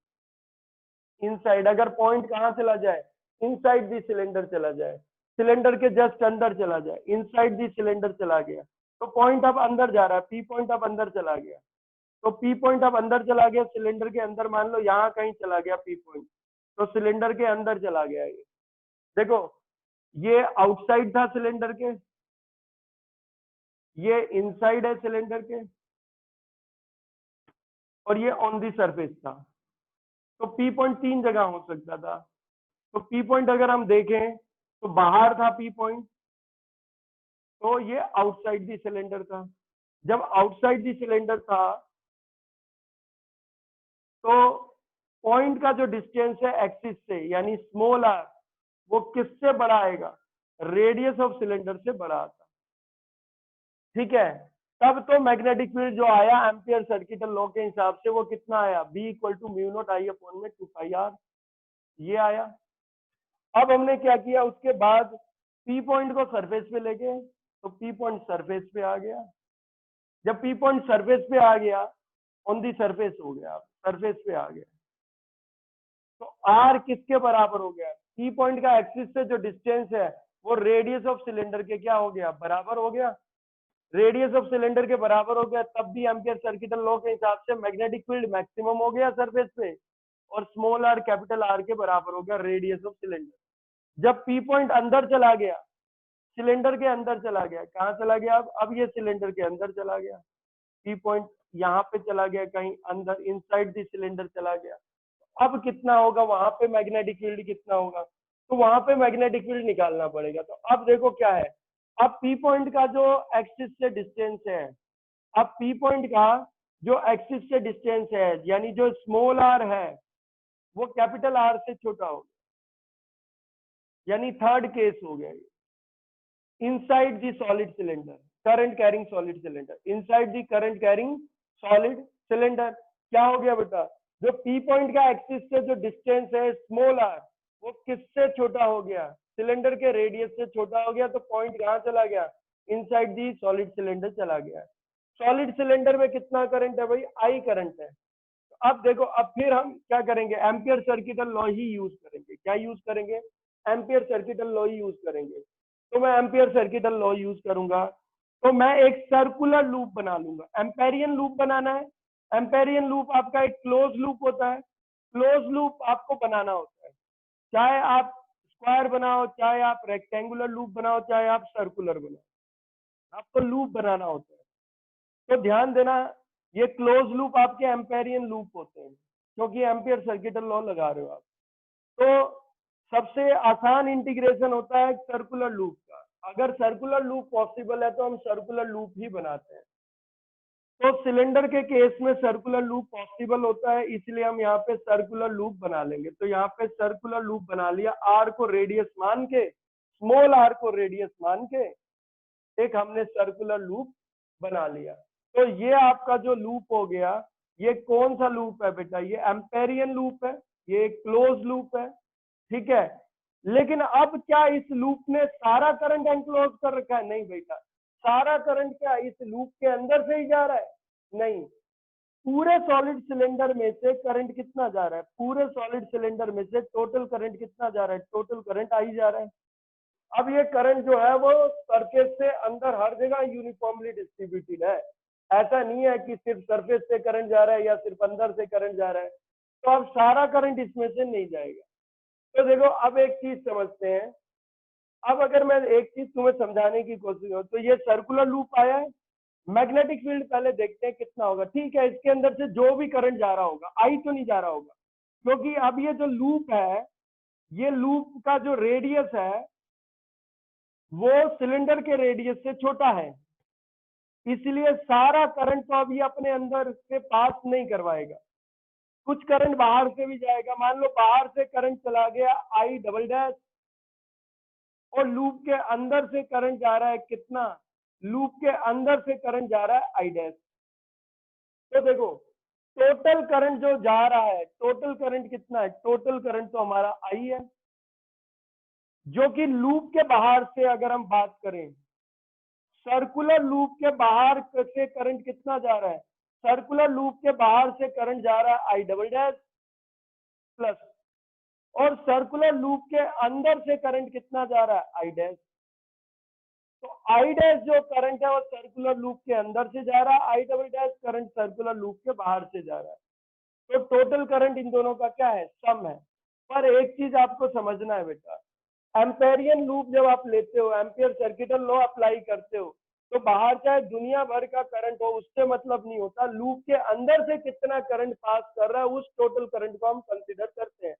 इनसाइड अगर पॉइंट कहाँ चला जाए, इनसाइड दी सिलेंडर चला जाए, सिलेंडर के जस्ट अंदर चला जाए, इनसाइड दी सिलेंडर चला गया, तो पॉइंट अब अंदर जा रहा है, पी पॉइंट अब अंदर चला गया, तो पी पॉइंट अब अंदर चला गया, सिलेंडर के अंदर, मान लो यहाँ कहीं चला गया पी पॉइंट, तो सिलेंडर के अंदर चला गया ये, देखो ये आउटसाइड था सिलेंडर के, ये इनसाइड है सिलेंडर के, और ये ऑन दी सरफेस था। तो पी पॉइंट 3 जगह हो सकता था, तो पी पॉइंट अगर हम देखें तो बाहर था पी पॉइंट, तो ये आउटसाइड दी सिलेंडर था। जब आउटसाइड दी सिलेंडर था तो पॉइंट का जो डिस्टेंस है एक्सिस से, यानी स्मॉल आर, वो किससे बड़ा आएगा, रेडियस ऑफ सिलेंडर से बड़ा आता, ठीक है। तब तो मैग्नेटिक फील्ड जो आया एम्पियर सर्किटल लॉ के हिसाब से वो कितना आया, B equal to mu not I upon में 2 पाई आर, ये आया। अब हमने क्या किया, उसके बाद पी पॉइंट को सरफेस पे लेके, तो पी पॉइंट सरफेस पे आ गया, जब पी पॉइंट सरफेस पे आ गया, ऑन दी सरफेस हो गया, सरफेस पे आ गया, तो आर किसके बराबर हो गया, पी पॉइंट का एक्सिस से जो डिस्टेंस है वो रेडियस ऑफ सिलेंडर के क्या हो गया, बराबर हो गया, रेडियस ऑफ सिलेंडर के बराबर हो गया, तब भी एम्पियर सर्किटल लॉ के हिसाब से मैग्नेटिक फील्ड मैक्सिमम हो गया सरफेस पे, और स्मॉल आर कैपिटल आर के बराबर हो गया रेडियस ऑफ सिलेंडर। जब पी पॉइंट अंदर चला गया, सिलेंडर के अंदर चला गया, कहाँ चला गया, अब ये सिलेंडर के अंदर चला गया, पी पॉइंट यहाँ पे चला गया कहीं अंदर, इनसाइड दी सिलेंडर चला गया, अब कितना होगा वहां पे मैग्नेटिक फील्ड कितना होगा, तो वहां पे मैग्नेटिक फील्ड निकालना पड़ेगा। तो अब देखो क्या है, अब पी पॉइंट का जो एक्सिस से डिस्टेंस है, अब पी पॉइंट का जो एक्सिस से डिस्टेंस है, यानी जो स्मॉल आर है वो कैपिटल आर से छोटा हो गया, यानी थर्ड केस हो गया ये, inside the solid cylinder, current carrying solid cylinder, inside the current carrying solid cylinder, क्या हो गया बेटा, जो पी पॉइंट का एक्सिस से जो डिस्टेंस है स्मॉल आर, वो किससे छोटा हो गया, सिलेंडर के रेडियस से छोटा हो गया, तो पॉइंट कहाँ चला गया, इनसाइड दी सॉलिड सिलेंडर चला गया। सॉलिड सिलेंडर में कितना करंट है भाई, आई करंट है। तो अब देखो, अब फिर हम क्या करेंगे, एम्पियर सर्किटल लॉ ही यूज करेंगे, क्या यूज करेंगे, एम्पियर सर्किटल लॉ ही यूज करेंगे। तो मैं एम्पियर सर्किटल लॉ यूज करूंगा, तो मैं एक सर्कुलर लूप बना लूंगा, एम्पेरियन लूप बनाना है, एम्पेरियन लूप आपका एक क्लोज लूप होता है, क्लोज लूप आपको बनाना होता है, चाहे आप स्क्वायर बनाओ, चाहे आप रेक्टेंगुलर लूप बनाओ, चाहे आप सर्कुलर बनाओ, आपको लूप बनाना होता है। तो ध्यान देना, ये क्लोज लूप आपके एम्पेरियन लूप होते हैं, क्योंकि एम्पियर सर्किटल लॉ लगा रहे हो आप। तो सबसे आसान इंटीग्रेशन होता है सर्कुलर लूप का, अगर सर्कुलर लूप पॉसिबल है तो हम सर्कुलर लूप ही बनाते हैं। तो सिलेंडर के केस में सर्कुलर लूप पॉसिबल होता है, इसलिए हम यहाँ पे सर्कुलर लूप बना लेंगे। तो यहाँ पे सर्कुलर लूप बना लिया, आर को रेडियस मान के, स्मॉल आर को रेडियस मान के एक हमने सर्कुलर लूप बना लिया। तो ये आपका जो लूप हो गया, ये कौन सा लूप है बेटा? ये एम्पेरियन लूप है, ये क्लोज लूप है, ठीक है। लेकिन अब क्या इस लूप ने सारा करंट एनक्लोज कर रखा है? नहीं बेटा, सारा करंट क्या इस लूप के अंदर से ही जा रहा है? नहीं, पूरे सॉलिड सिलेंडर में से करंट कितना जा रहा है? पूरे सॉलिड सिलेंडर में से टोटल करंट कितना जा रहा है? टोटल करंट आई जा रहा है। अब ये करंट जो है वो सरफेस से अंदर हर जगह यूनिफॉर्मली डिस्ट्रीब्यूटेड है। ऐसा नहीं है कि सिर्फ सरफेस से करंट जा रहा है या सिर्फ अंदर से करंट जा रहा है। तो अब सारा करंट इसमें से नहीं जाएगा। तो देखो अब एक चीज समझते हैं। अब अगर मैं एक चीज तुम्हें समझाने की कोशिश करूं, तो ये सर्कुलर लूप आया है, मैग्नेटिक फील्ड पहले देखते हैं कितना होगा। ठीक है, इसके अंदर से जो भी करंट जा रहा होगा, आई तो नहीं जा रहा होगा, क्योंकि अब ये जो लूप है, ये लूप का जो रेडियस है वो सिलेंडर के रेडियस से छोटा है, इसलिए सारा करंट तो अब ये अपने अंदर से पास नहीं करवाएगा। कुछ करंट बाहर से भी जाएगा। मान लो बाहर से करंट चला गया आई डबल डैश, और लूप के अंदर से करंट जा रहा है कितना? लूप के अंदर से करंट जा रहा है आई डैश। तो देखो टोटल करंट जो जा रहा है, टोटल करंट कितना है? टोटल करंट तो हमारा आई है, जो कि लूप के बाहर से अगर हम बात करें, सर्कुलर लूप के बाहर से करंट कितना जा रहा है? सर्कुलर लूप के बाहर से करंट जा रहा है आई डबल डैश प्लस, और सर्कुलर लूप के अंदर से करंट कितना जा रहा है? I dash. तो आई डैश जो करंट है वो सर्कुलर लूप के अंदर से जा रहा है, I double dash current circular loop के बाहर से जा रहा है। तो टोटल करंट इन दोनों का क्या है? सम है। पर एक चीज आपको समझना है बेटा, एम्पेरियन लूप जब आप लेते हो, एम्पियर सर्किटल लॉ अप्लाई करते हो, तो बाहर चाहे दुनिया भर का करंट हो, उससे मतलब नहीं होता। लूप के अंदर से कितना करंट पास कर रहा है, उस टोटल करंट को हम कंसीडर करते हैं।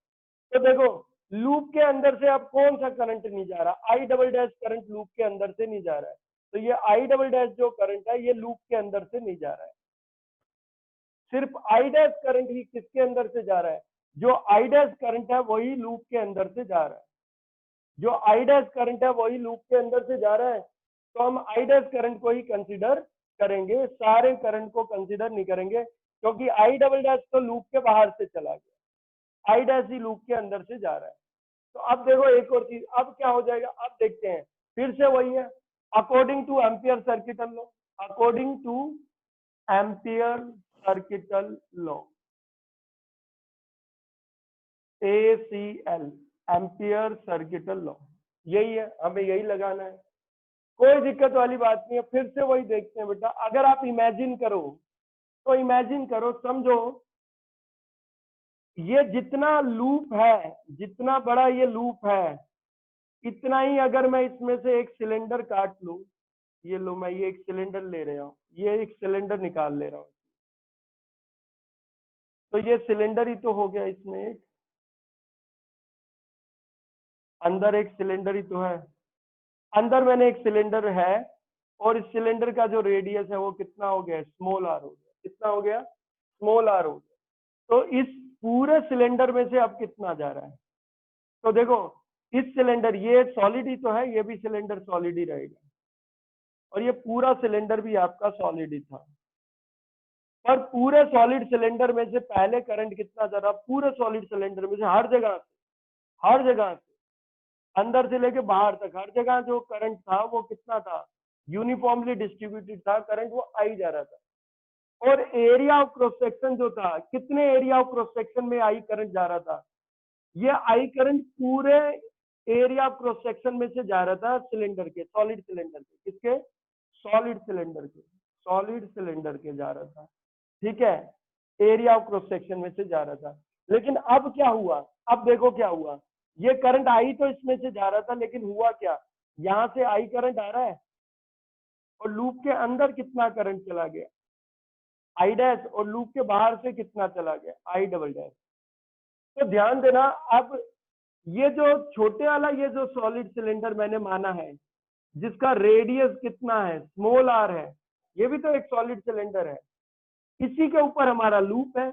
तो देखो लूप के अंदर से अब कौन सा करंट नहीं जा रहा? I double dash current loop के अंदर से नहीं जा रहा है। तो ये आई डबल डैश जो करंट है ये लूप के अंदर से नहीं जा रहा है। सिर्फ आई डैश करंट ही किसके अंदर से जा रहा है? जो आई डैश करंट है वही लूप के अंदर से जा रहा है। जो आई डैश करंट है वही लूप के अंदर से जा रहा है, तो हम आई डैश करंट को ही कंसीडर करेंगे, सारे करंट को कंसीडर नहीं करेंगे, क्योंकि आई डबल डैश तो लूप के बाहर से चला गया, आई डैश ही लूप के अंदर से जा रहा है। तो अब देखो एक और चीज, अब क्या हो जाएगा? अब देखते हैं, फिर से वही है, according two ampere circuital law, according two ampere circuital law, ACL, ampere circuital law, यही है, हमें यही लगाना है, कोई दिक्कत वाली बात नहीं है। फिर से वही देखते हैं बेटा, अगर आप इमेजिन करो, तो इमेजिन करो, समझो ये जितना लूप है, जितना बड़ा ये लूप है, इतना ही अगर मैं इसमें से एक सिलेंडर काट लूं, ये लो मैं ये एक सिलेंडर ले रहा हूं, ये एक सिलेंडर निकाल ले रहा हूं, तो ये सिलेंडर ही तो हो गया, इसमें एक अंदर एक सिलेंडर ही तो है, अंदर मैंने एक सिलेंडर है, और इस सिलेंडर का जो रेडियस है वो कितना हो गया? स्मॉल आर हो गया। कितना हो गया? स्मॉल आर हो गया। तो इस पूरे सिलेंडर में से अब कितना जा रहा है? तो देखो इस सिलेंडर, ये सॉलिड ही तो है, ये भी सिलेंडर सॉलिड ही रहेगा, और ये पूरा सिलेंडर भी आपका सॉलिड ही था। पर पूरे सॉलिड सिलेंडर में से पहले करंट कितना जा रहा? पूरे सॉलिड सिलेंडर में से हर जगह से अंदर से लेके बाहर तक हर जगह जो करंट था वो कितना था? यूनिफॉर्मली डिस्ट्रीब्यूटेड था करंट, वो आई जा रहा था। और एरिया ऑफ क्रॉस सेक्शन जो था, कितने एरिया ऑफ क्रॉस सेक्शन में आई करंट जा रहा था? ये आई करंट पूरे एरिया ऑफ क्रॉस सेक्शन में से जा रहा था सिलेंडर के, सॉलिड सिलेंडर के, किसके? सॉलिड सिलेंडर के, सॉलिड सिलेंडर के जा रहा था, ठीक है, एरिया ऑफ क्रॉस सेक्शन में से जा रहा था। लेकिन अब क्या हुआ? अब देखो क्या हुआ, ये करंट आई तो इसमें से जा रहा था, लेकिन हुआ क्या? यहां से आई करंट आ रहा है, और लूप के अंदर कितना करंट चला गया? आई डैश, और लूप के बाहर से कितना चला गया? I double dash. तो ध्यान देना, अब ये जो छोटे वाला ये जो सॉलिड सिलेंडर मैंने माना है, जिसका रेडियस कितना है? स्मॉल आर है, ये भी तो एक सॉलिड सिलेंडर है, इसी के ऊपर हमारा लूप है,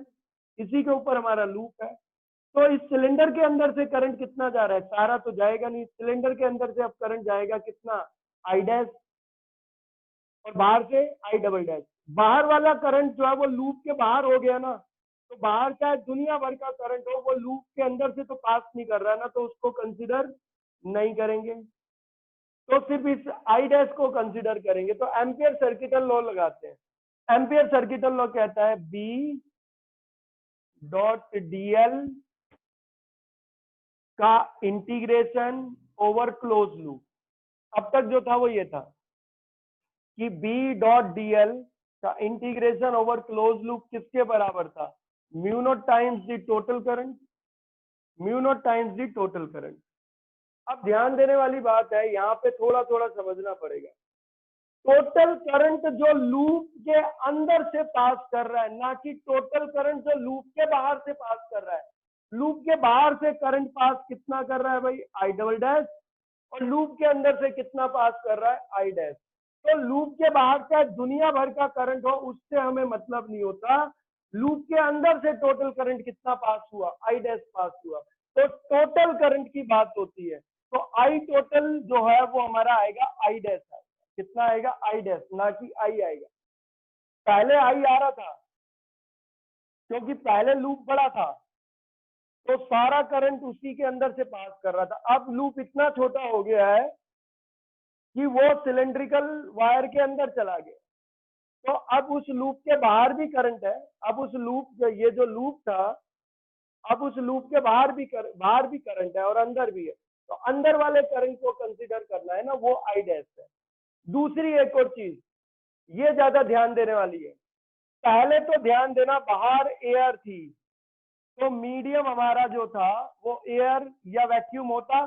इसी के ऊपर हमारा लूप है। तो इस सिलेंडर के अंदर से करंट कितना जा रहा है, सारा तो जाएगा नहीं, सिलेंडर के अंदर से अब करंट जाएगा कितना, आई डैश, और बाहर से आई डबल डैश। बाहर वाला करंट जो है वो लूप के बाहर हो गया ना, तो बाहर चाहे दुनिया भर का करंट हो, वो लूप के अंदर से तो पास नहीं कर रहा है ना, तो उसको कंसिडर नहीं करेंगे, तो सिर्फ इस आई डैश को कंसिडर करेंगे। तो एम्पियर सर्किटल लॉ लगाते हैं। एम्पियर सर्किटल लॉ कहता है बी डॉट डीएल का इंटीग्रेशन ओवर क्लोज लूप। अब तक जो था वो ये था कि बी डॉट डीएल का इंटीग्रेशन ओवर क्लोज लूप किसके बराबर था, mu naught times the total current, mu naught times the total current. अब ध्यान देने वाली बात है, यहाँ पे थोड़ा थोड़ा समझना पड़ेगा। टोटल करंट जो लूप के अंदर से पास कर रहा है, ना कि टोटल करंट जो लूप के बाहर से पास कर रहा है। लूप के बाहर से करंट पास कितना कर रहा है भाई, आई डबल डैश, और लूप के अंदर से कितना पास कर रहा है, आई डैश। तो लूप के बाहर का दुनिया भर का करंट हो, उससे हमें मतलब नहीं होता, लूप के अंदर से टोटल करंट कितना पास हुआ, आई डैश पास हुआ, तो टोटल करंट की बात होती है। तो आई टोटल जो है वो हमारा आएगा आई डैश आएगा, कितना आएगा, आई डैश, ना कि आई आएगा। पहले आई आ रहा था क्योंकि पहले लूप बड़ा था, तो सारा करंट उसी के अंदर से पास कर रहा था। अब लूप इतना छोटा हो गया है कि वो सिलेंड्रिकल वायर के अंदर चला गया, तो अब उस लूप के बाहर भी करंट है। अब उस लूप, ये जो लूप था, अब उस लूप के बाहर भी करंट है और अंदर भी है, तो अंदर वाले करंट को कंसीडर करना है ना, वो आई डैश है। दूसरी एक और चीज, ये ज्यादा ध्यान देने वाली है। पहले तो ध्यान देना, बाहर एयर थी, तो मीडियम हमारा जो था वो एयर या वैक्यूम होता,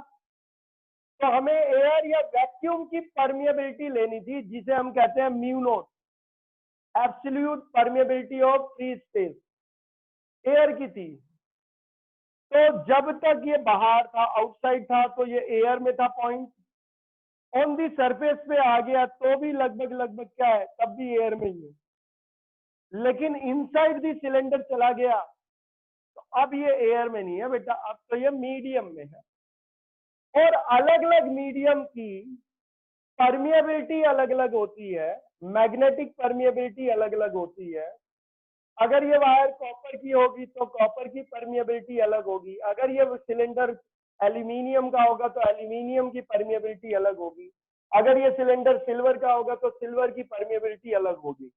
तो हमें एयर या वैक्यूम की परमिएबिलिटी लेनी थी, जिसे हम कहते हैं mu naught, absolute permeability of free space, air की थी। तो जब तक ये बाहर था, आउटसाइड था, तो ये एयर में था पॉइंट, ऑन दी सरफेस पे आ गया तो भी लगभग क्या है, तब भी एयर में ही है। लेकिन इनसाइड दी सिलेंडर चला गया तो अब ये एयर में नहीं है बेटा, अब तो ये मीडियम में है। और अलग अलग मीडियम की परमिएबिलिटी अलग अलग होती है, मैग्नेटिक परमिएबिलिटी अलग अलग होती है। अगर ये वायर कॉपर की होगी तो कॉपर की परमिएबिलिटी अलग होगी, अगर ये सिलेंडर एल्यूमिनियम का होगा तो एल्यूमिनियम की परमिएबिलिटी अलग होगी, अगर ये सिलेंडर सिल्वर का होगा तो सिल्वर की परमिएबिलिटी अलग होगी।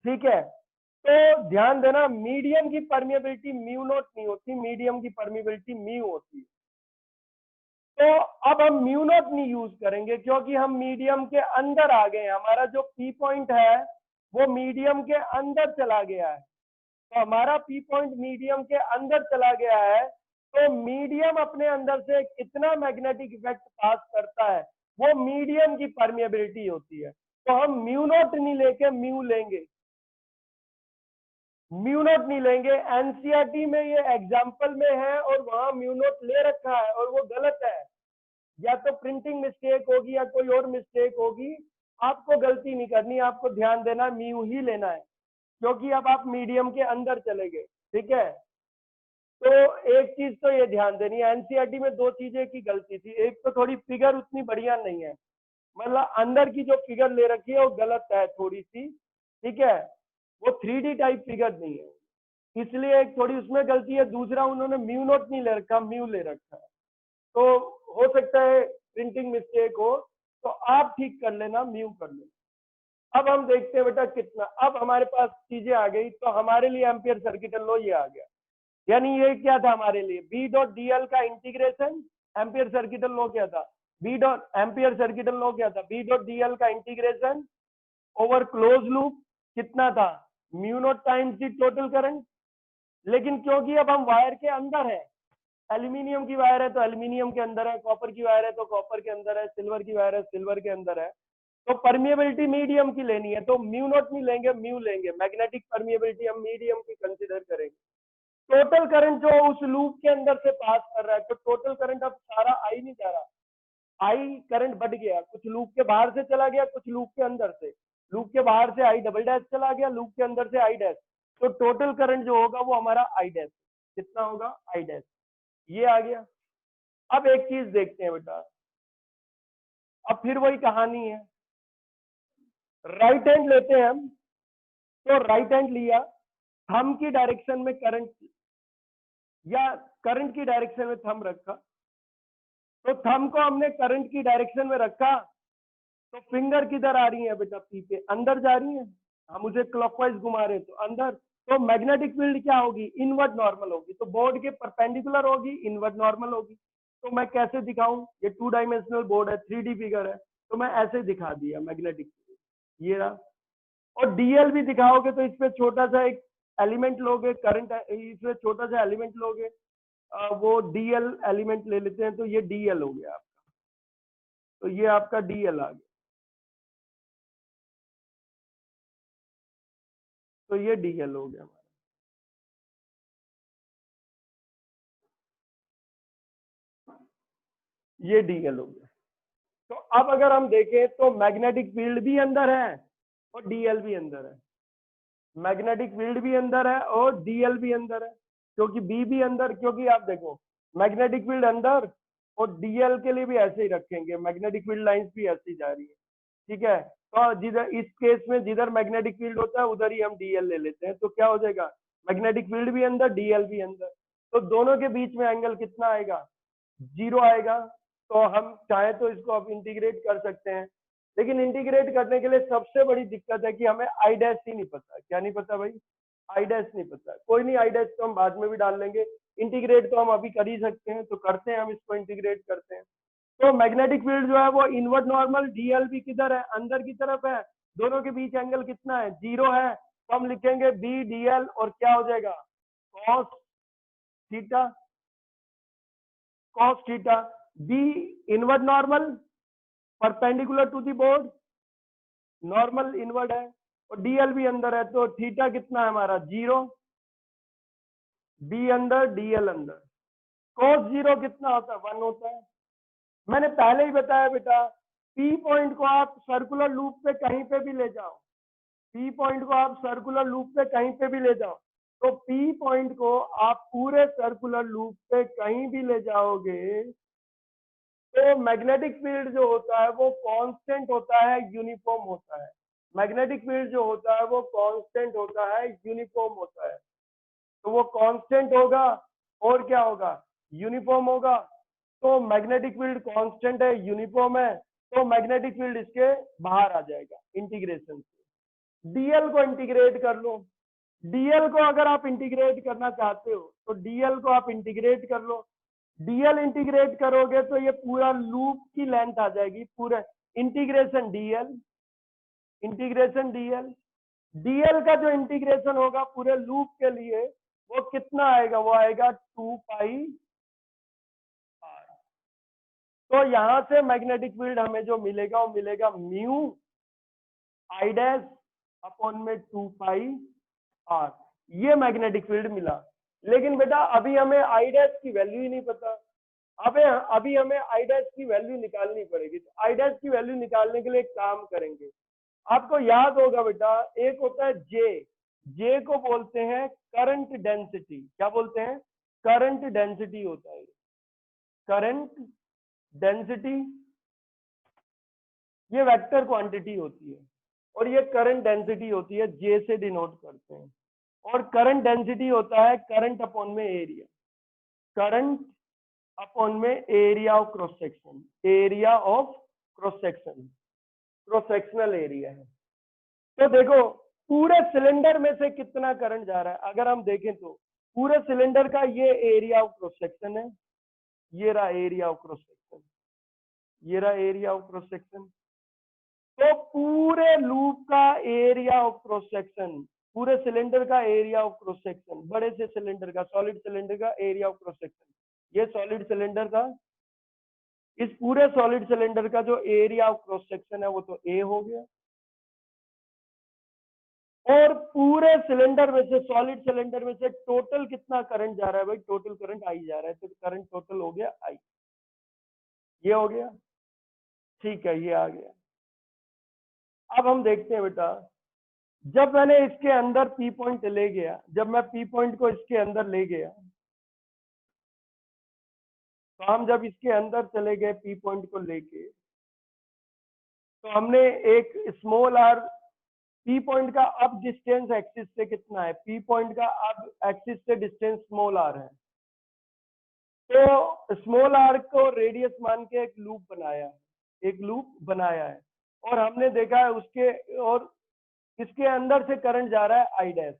ठीक है, तो ध्यान देना, मीडियम की परमिएबिलिटी म्यू नॉट नहीं होती, मीडियम की परमिएबिलिटी म्यू होती है। तो अब हम म्यू नॉट नहीं यूज करेंगे क्योंकि हम मीडियम के अंदर आ गए हैं, हमारा जो पी पॉइंट है वो मीडियम के अंदर चला गया है। तो हमारा पी पॉइंट मीडियम के अंदर चला गया है, तो मीडियम अपने अंदर से कितना मैग्नेटिक इफेक्ट पास करता है वो मीडियम की परमिएबिलिटी होती है। तो हम म्यू नॉट नहीं लेके म्यू लेंगे, म्यू नॉट नहीं लेंगे। एनसीईआरटी में ये एग्जाम्पल में है और वहां म्यू नॉट ले रखा है और वो गलत है, या तो प्रिंटिंग मिस्टेक होगी या कोई और मिस्टेक होगी, आपको गलती नहीं करनी, आपको ध्यान देना म्यू ही लेना है, क्योंकि अब आप मीडियम के अंदर चले गए। ठीक है, तो एक चीज तो ये ध्यान देनी है, एनसीईआरटी में दो चीजें की गलती थी, एक तो थोड़ी फिगर उतनी बढ़िया नहीं है, मतलब अंदर की जो फिगर ले रखी है वो गलत है थोड़ी सी। ठीक है, वो 3D टाइप फिगर नहीं है, इसलिए एक थोड़ी उसमें गलती है। दूसरा, उन्होंने म्यू नॉट नहीं ले रखा, म्यू ले रखा है, तो हो सकता है प्रिंटिंग मिस्टेक हो, तो आप ठीक कर लेना, म्यू कर लेना। अब हम देखते हैं बेटा कितना, अब हमारे पास चीजें आ गई, तो हमारे लिए एम्पियर सर्किटल लॉ ये आ गया, यानी ये क्या था हमारे लिए, बी डॉट डीएल का इंटीग्रेशन, एम्पियर सर्किटल लॉ क्या था, एम्पियर सर्किटल लॉ क्या था, बी डॉट डीएल का इंटीग्रेशन ओवर क्लोज लूप कितना था, mu naught times the total current. लेकिन क्योंकि अब हम वायर के अंदर है, एल्यूमिनियम की वायर है तो एल्यूमिनियम के अंदर है, कॉपर की वायर है तो कॉपर के अंदर है, सिल्वर की वायर है सिल्वर के अंदर है, तो परमिएबिलिटी मीडियम की लेनी है, तो म्यू नॉट नहीं लेंगे, म्यू लेंगे। मैग्नेटिक परमिएबिलिटी हम मीडियम की कंसीडर करेंगे। टोटल करंट जो उस लूप के अंदर से पास कर रहा है, तो टोटल करंट अब सारा आई नहीं जा रहा, आई करंट बढ़ गया, कुछ लूप के बाहर से चला गया, कुछ लूप के अंदर से, लूप के बाहर से आई डबल डैश चला गया, लूप के अंदर से आई डैश, तो टोटल करंट जो होगा वो हमारा आई डैश, कितना होगा आई डैश, ये आ गया। अब एक चीज देखते हैं बेटा, अब फिर वही कहानी है, राइट हैंड लेते हैं हम, तो राइट हैंड लिया, थंब की डायरेक्शन में करंट या करंट की डायरेक्शन में थंब रखा, तो थंब को हमने करंट की डायरेक्शन में रखा, तो फिंगर किधर आ रही है बेटा, पी पे अंदर जा रही है, हम मुझे क्लॉकवाइज घुमा रहे तो अंदर, तो मैग्नेटिक फील्ड क्या होगी, इनवर्ट नॉर्मल होगी, तो बोर्ड के परपेंडिकुलर होगी, इनवर्ट नॉर्मल होगी। तो मैं कैसे दिखाऊं, ये 2 डायमेंशनल बोर्ड है, 3D फिगर है, तो मैं ऐसे दिखा दिया मैग्नेटिक फील्ड, ये रहा। और डीएल भी दिखाओगे तो इसमें छोटा सा एक एलिमेंट लोगे, करंट इसमें छोटा सा एलिमेंट लोगे, वो डीएल एलिमेंट ले लेते हैं, तो ये डीएल हो गया आपका, तो ये आपका डीएल आ गया, तो ये डीएल हो गया हमारा। ये डीएल हो गया। तो अब अगर हम देखें तो मैग्नेटिक फील्ड भी अंदर है और डीएल भी अंदर है, मैग्नेटिक फील्ड भी अंदर है और डीएल भी अंदर है, क्योंकि बी भी अंदर, क्योंकि आप देखो मैग्नेटिक फील्ड अंदर और डीएल के लिए भी ऐसे ही रखेंगे, मैग्नेटिक फील्ड लाइंस भी ऐसी जा रही है, ठीक है। तो जिधर इस केस में जिधर मैग्नेटिक फील्ड होता है उधर ही हम डीएल ले लेते हैं, तो क्या हो जाएगा, मैग्नेटिक फील्ड भी अंदर डीएल भी अंदर, तो दोनों के बीच में एंगल कितना आएगा, 0 आएगा। तो हम चाहे तो इसको अब इंटीग्रेट कर सकते हैं, लेकिन इंटीग्रेट करने के लिए सबसे बड़ी दिक्कत है कि हमें आई डैश ही नहीं पता, क्या नहीं पता भाई, आई डैश नहीं पता। कोई नहीं, आई डैश तो हम बाद में भी डाल लेंगे, इंटीग्रेट तो हम अभी कर ही सकते हैं, तो करते हैं हम इसको इंटीग्रेट करते हैं। तो मैग्नेटिक फील्ड जो है वो इनवर्ट नॉर्मल, डीएल भी किधर है, अंदर की तरफ है, दोनों के बीच एंगल कितना है, 0 है, तो हम लिखेंगे बी डीएल और क्या हो जाएगा cos theta, cos theta, b inward normal perpendicular to the board, normal inward है, और डीएल भी अंदर है, तो थीटा कितना है हमारा 0, बी अंदर डीएल अंदर, cos 0 कितना होता है 1 होता है। मैंने पहले ही बताया बेटा, पी पॉइंट को आप सर्कुलर लूप पे कहीं पे भी ले जाओ, पी पॉइंट को आप सर्कुलर लूप पे कहीं पे भी ले जाओ, तो पी पॉइंट को आप पूरे सर्कुलर लूप पे कहीं भी ले जाओगे तो मैग्नेटिक फील्ड जो होता है वो कांस्टेंट होता है, यूनिफॉर्म होता है, मैग्नेटिक फील्ड जो होता है वो कांस्टेंट होता है, यूनिफॉर्म होता है, तो वो कांस्टेंट होगा और क्या होगा यूनिफॉर्म होगा। तो मैग्नेटिक फील्ड कांस्टेंट है, यूनिफॉर्म है, तो मैग्नेटिक फील्ड इसके बाहर आ जाएगा इंटीग्रेशन से। डीएल को इंटीग्रेट कर लो, डीएल को अगर आप इंटीग्रेट करना चाहते हो तो डीएल को आप इंटीग्रेट कर लो, डीएल इंटीग्रेट करोगे तो ये पूरा लूप की लेंथ आ जाएगी, पूरा integration DL, integration DL, DL का जो इंटीग्रेशन होगा पूरे लूप के लिए वो कितना आएगा, वो आएगा 2 पाई आर। तो यहां से मैग्नेटिक फील्ड हमें जो मिलेगा वो मिलेगा म्यू आई डैश अपॉन में 2 पाई आर, ये मैग्नेटिक फील्ड मिला। लेकिन बेटा अभी हमें आई डैश की वैल्यू ही नहीं पता, अभी हमें आई डैश की वैल्यू निकालनी पड़ेगी। तो आई डैश की वैल्यू निकालने के लिए एक काम करेंगे, आपको याद होगा बेटा एक होता है जे, जे को बोलते हैं करंट डेंसिटी, क्या बोलते हैं करंट डेंसिटी होता है, करंट डेंसिटी ये वेक्टर क्वांटिटी होती है और ये करंट डेंसिटी होती है, जे से डिनोट करते हैं। और करंट डेंसिटी होता है करंट अपॉन में एरिया, करंट अपॉन में area of cross section, area of cross section, cross sectional area है। तो देखो पूरे सिलेंडर में से कितना करंट जा रहा है, अगर हम देखें तो पूरे सिलेंडर का ये एरिया ऑफ क्रॉस सेक्शन है, ये रहा एरिया ऑफ क्रॉस सेक्शन, ये रहा एरिया ऑफ क्रॉस सेक्शन। तो पूरे लूप का एरिया ऑफ क्रॉस सेक्शन, पूरे सिलेंडर का एरिया ऑफ क्रॉस सेक्शन, बड़े से सिलेंडर का, सॉलिड सिलेंडर का एरिया ऑफ क्रॉस सेक्शन, ये सॉलिड सिलेंडर का, इस पूरे सॉलिड सिलेंडर का जो एरिया ऑफ क्रॉस सेक्शन है वो तो ए हो गया। और पूरे सिलेंडर में से, सॉलिड सिलेंडर में से टोटल कितना करंट जा रहा है भाई, टोटल करंट आई जा रहा है, तो करंट टोटल हो गया आई, ये हो गया, ठीक है ये आ गया। अब हम देखते हैं बेटा, जब मैंने इसके अंदर पी पॉइंट ले गया, जब मैं पी पॉइंट को इसके अंदर ले गया, तो हम जब इसके अंदर चले गए पी पॉइंट को लेके, तो हमने एक स्मॉल आर, पी पॉइंट का अब डिस्टेंस एक्सिस से कितना है, पी पॉइंट का अब एक्सिस से डिस्टेंस स्मॉल आर है, तो स्मॉल आर को रेडियस मान के एक लूप बनाया है, एक लूप बनाया है, और हमने देखा है उसके, और इसके अंदर से करंट जा रहा है आई डैश।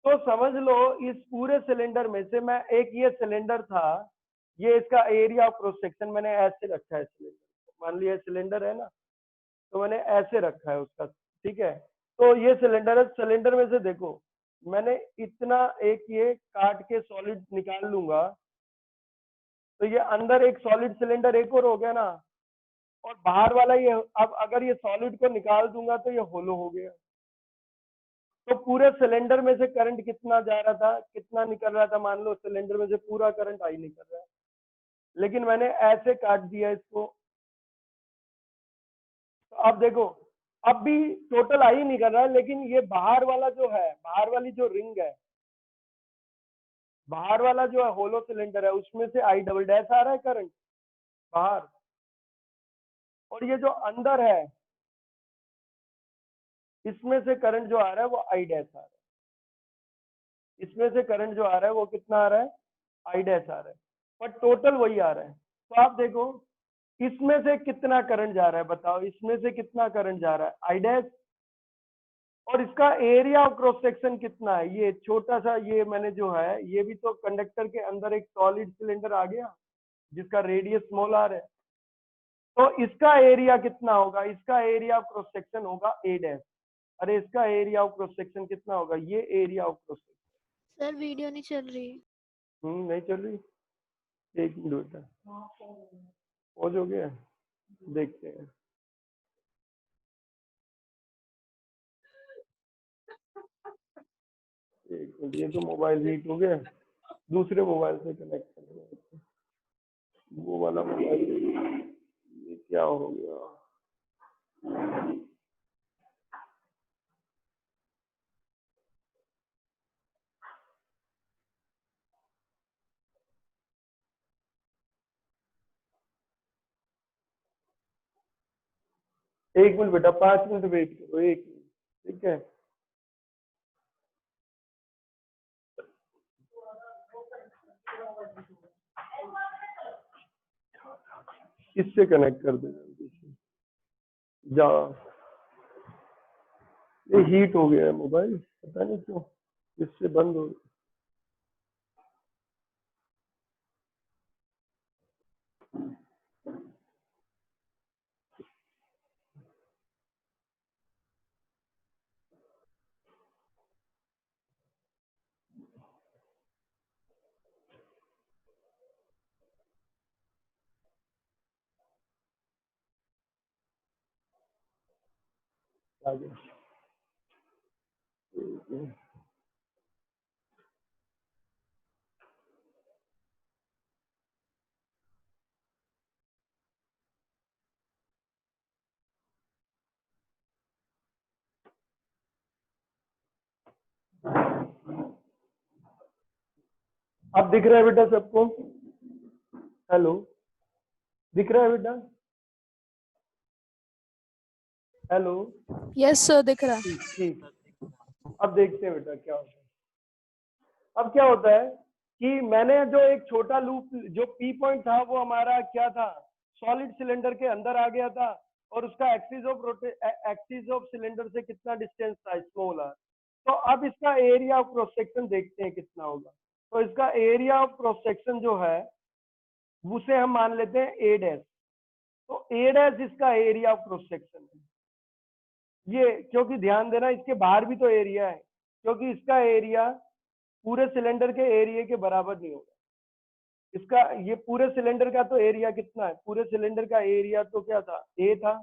तो समझ लो इस पूरे सिलेंडर में से, मैं एक ये सिलेंडर था, ये इसका एरिया ऑफ क्रॉस सेक्शन मैंने ऐसे रखा है सिलेंडर, मान लिया सिलेंडर है ना, तो मैंने ऐसे रखा है उसका, ठीक है। तो ये सिलेंडर है, सिलेंडर में से देखो मैंने इतना एक ये काट के सॉलिड निकाल लूंगा, तो ये अंदर एक सॉलिड सिलेंडर एक और हो गया ना, और बाहर वाला ये, अब अगर ये सॉलिड को निकाल दूंगा तो ये होलो हो गया। तो पूरे सिलेंडर में से करंट कितना जा रहा था, कितना निकल रहा था, मान लो सिलेंडर में से पूरा करंट आई निकल रहा है, लेकिन मैंने ऐसे काट दिया इसको। तो अब देखो, अब भी टोटल आई निकल रहा है, लेकिन ये बाहर वाला जो है, बाहर वाली जो रिंग है, बाहर वाला जो है होलो सिलेंडर है, उसमें से आई डबल डैश आ रहा है करंट बाहर, और ये जो अंदर है इसमें से करंट जो आ रहा है वो आई डैश आ रहा है, इसमें से करंट जो आ रहा है वो कितना आ रहा है, आई डैश आ रहा है, पर टोटल वही आ रहा है। तो आप देखो इसमें से कितना करंट जा रहा है, बताओ इसमें से कितना करंट जा रहा है, आई डैश, और इसका एरिया ऑफ क्रॉस सेक्शन कितना है, ये छोटा सा, ये मैंने जो है, ये भी तो कंडक्टर के अंदर एक सॉलिड सिलेंडर आ गया जिसका रेडियस स्मॉल आर है, तो इसका एरिया कितना होगा, इसका एरिया ऑफ क्रॉस सेक्शन होगा ए डैश। अरे इसका एरिया ऑफ क्रॉस सेक्शन कितना होगा, ये area of cross section. Sir video नहीं चल रही। नहीं चल रही, एक मिनट बेटा, पॉज हो गया, देखते हैं। एक मिनट, ये तो मोबाइल हीट हो गया, दूसरे मोबाइल से कनेक्ट कर रहे हैं, वो वाला मोबाइल, ये क्या हो गया, एक मिनट बेटा, 5 मिनट वेट करो, एक मिनट, ठीक है। इससे कनेक्ट कर दे जल्दी से, जा, ये हीट हो गया है मोबाइल, पता नहीं क्यों, इससे बंद हो गया। आगे अब दिख रहा है बेटा सबको, हेलो, दिख रहा है बेटा, हेलो, यस सर दिख रहा। ठीक ठीक। अब देखते हैं बेटा क्या होता है। अब क्या होता है कि मैंने जो एक छोटा लूप, जो पी पॉइंट था वो हमारा क्या था, सॉलिड सिलेंडर के अंदर आ गया था, और उसका एक्सिस ऑफ सिलेंडर से कितना डिस्टेंस था, स्मॉल आर। तो अब इसका एरिया ऑफ क्रॉस सेक्शन देखते हैं कितना होगा। तो इसका एरिया ऑफ क्रॉस सेक्शन जो है उसे हम मान लेते हैं ए डैश। तो ए डैश इसका एरिया ऑफ क्रॉस सेक्शन है ये, क्योंकि ध्यान देना इसके बाहर भी तो एरिया है, क्योंकि इसका एरिया पूरे सिलेंडर के एरिया के बराबर नहीं होगा। इसका, ये पूरे सिलेंडर का तो एरिया कितना है, पूरे सिलेंडर का एरिया तो क्या था, ए था,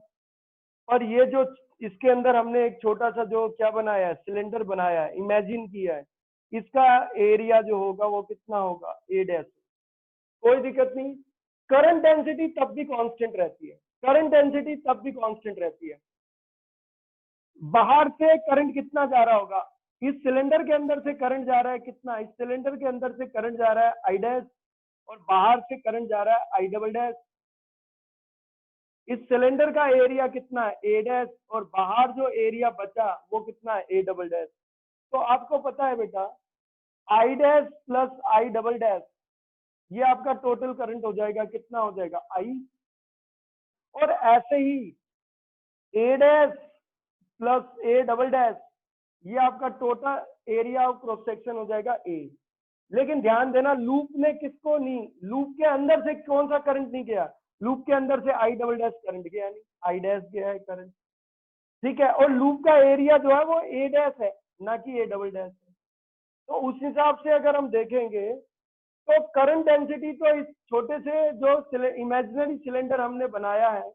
और ये जो इसके अंदर हमने एक छोटा सा जो क्या बनाया है, सिलेंडर बनाया है, इमेजिन किया है, इसका एरिया जो होगा वो कितना होगा, ए डैश। कोई दिक्कत नहीं, करंट डेंसिटी तब भी कांस्टेंट रहती है, करंट डेंसिटी तब भी कांस्टेंट रहती है। बाहर से करंट कितना जा रहा होगा, इस सिलेंडर के अंदर से करंट जा रहा है कितना, इस सिलेंडर के अंदर से करंट जा रहा है आई डैश, और बाहर से करंट जा रहा है आई डबल डैश। इस सिलेंडर का एरिया कितना है ए डैश, और बाहर जो एरिया बचा वो कितना है ए डबल डैश। तो आपको पता है बेटा I dash plus I double dash, ये आपका टोटल करंट हो जाएगा, कितना हो जाएगा आई। और ऐसे ही A dash plus A double dash, ये आपका total area of cross section हो जाएगा ए। लेकिन ध्यान देना लूप ने किसको नहीं, लूप के अंदर से कौन सा करंट नहीं गया, लूप के अंदर से आई डबल डैश करंट गया नहीं, आई डैश गया है करंट, ठीक है। और लूप का एरिया जो है वो ए डैश है, ना कि ए डबल डैश है। तो उस हिसाब से अगर हम देखेंगे तो करंट डेंसिटी तो इस छोटे से जो इमेजिनरी सिलेंडर हमने बनाया है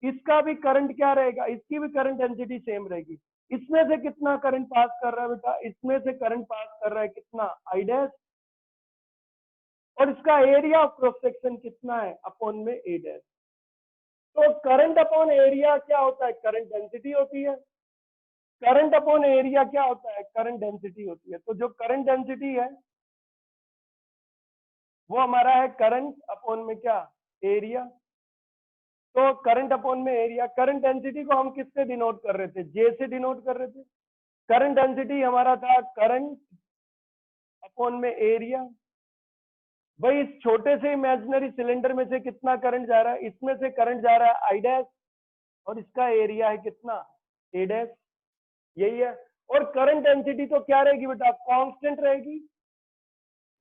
इसका भी करंट क्या रहेगा, इसकी भी करंट डेंसिटी सेम रहेगी। इसमें से कितना करंट पास कर रहा है बेटा, इसमें से करंट पास कर रहा है कितना आई डैश, और इसका एरिया ऑफ क्रॉस सेक्शन कितना है अपॉन में ए डैश। तो करंट अपॉन एरिया क्या होता है, करंट डेंसिटी होती है। करंट अपॉन एरिया क्या होता है, करंट डेंसिटी होती है। तो जो करंट डेंसिटी है वो हमारा है करंट अपॉन में क्या एरिया। तो करंट अपॉन में एरिया, करंट डेंसिटी को हम किससे डिनोट कर रहे थे, जे से डिनोट कर रहे थे। करंट डेंसिटी हमारा था करंट अपॉन में एरिया। भाई इस छोटे से इमेजिनरी सिलेंडर में से कितना करंट जा रहा है, इसमें से करंट जा रहा है आई डैश, और इसका एरिया है कितना ए डैश, यही है। और करंट डेंसिटी तो क्या रहेगी बेटा, कांस्टेंट रहेगी,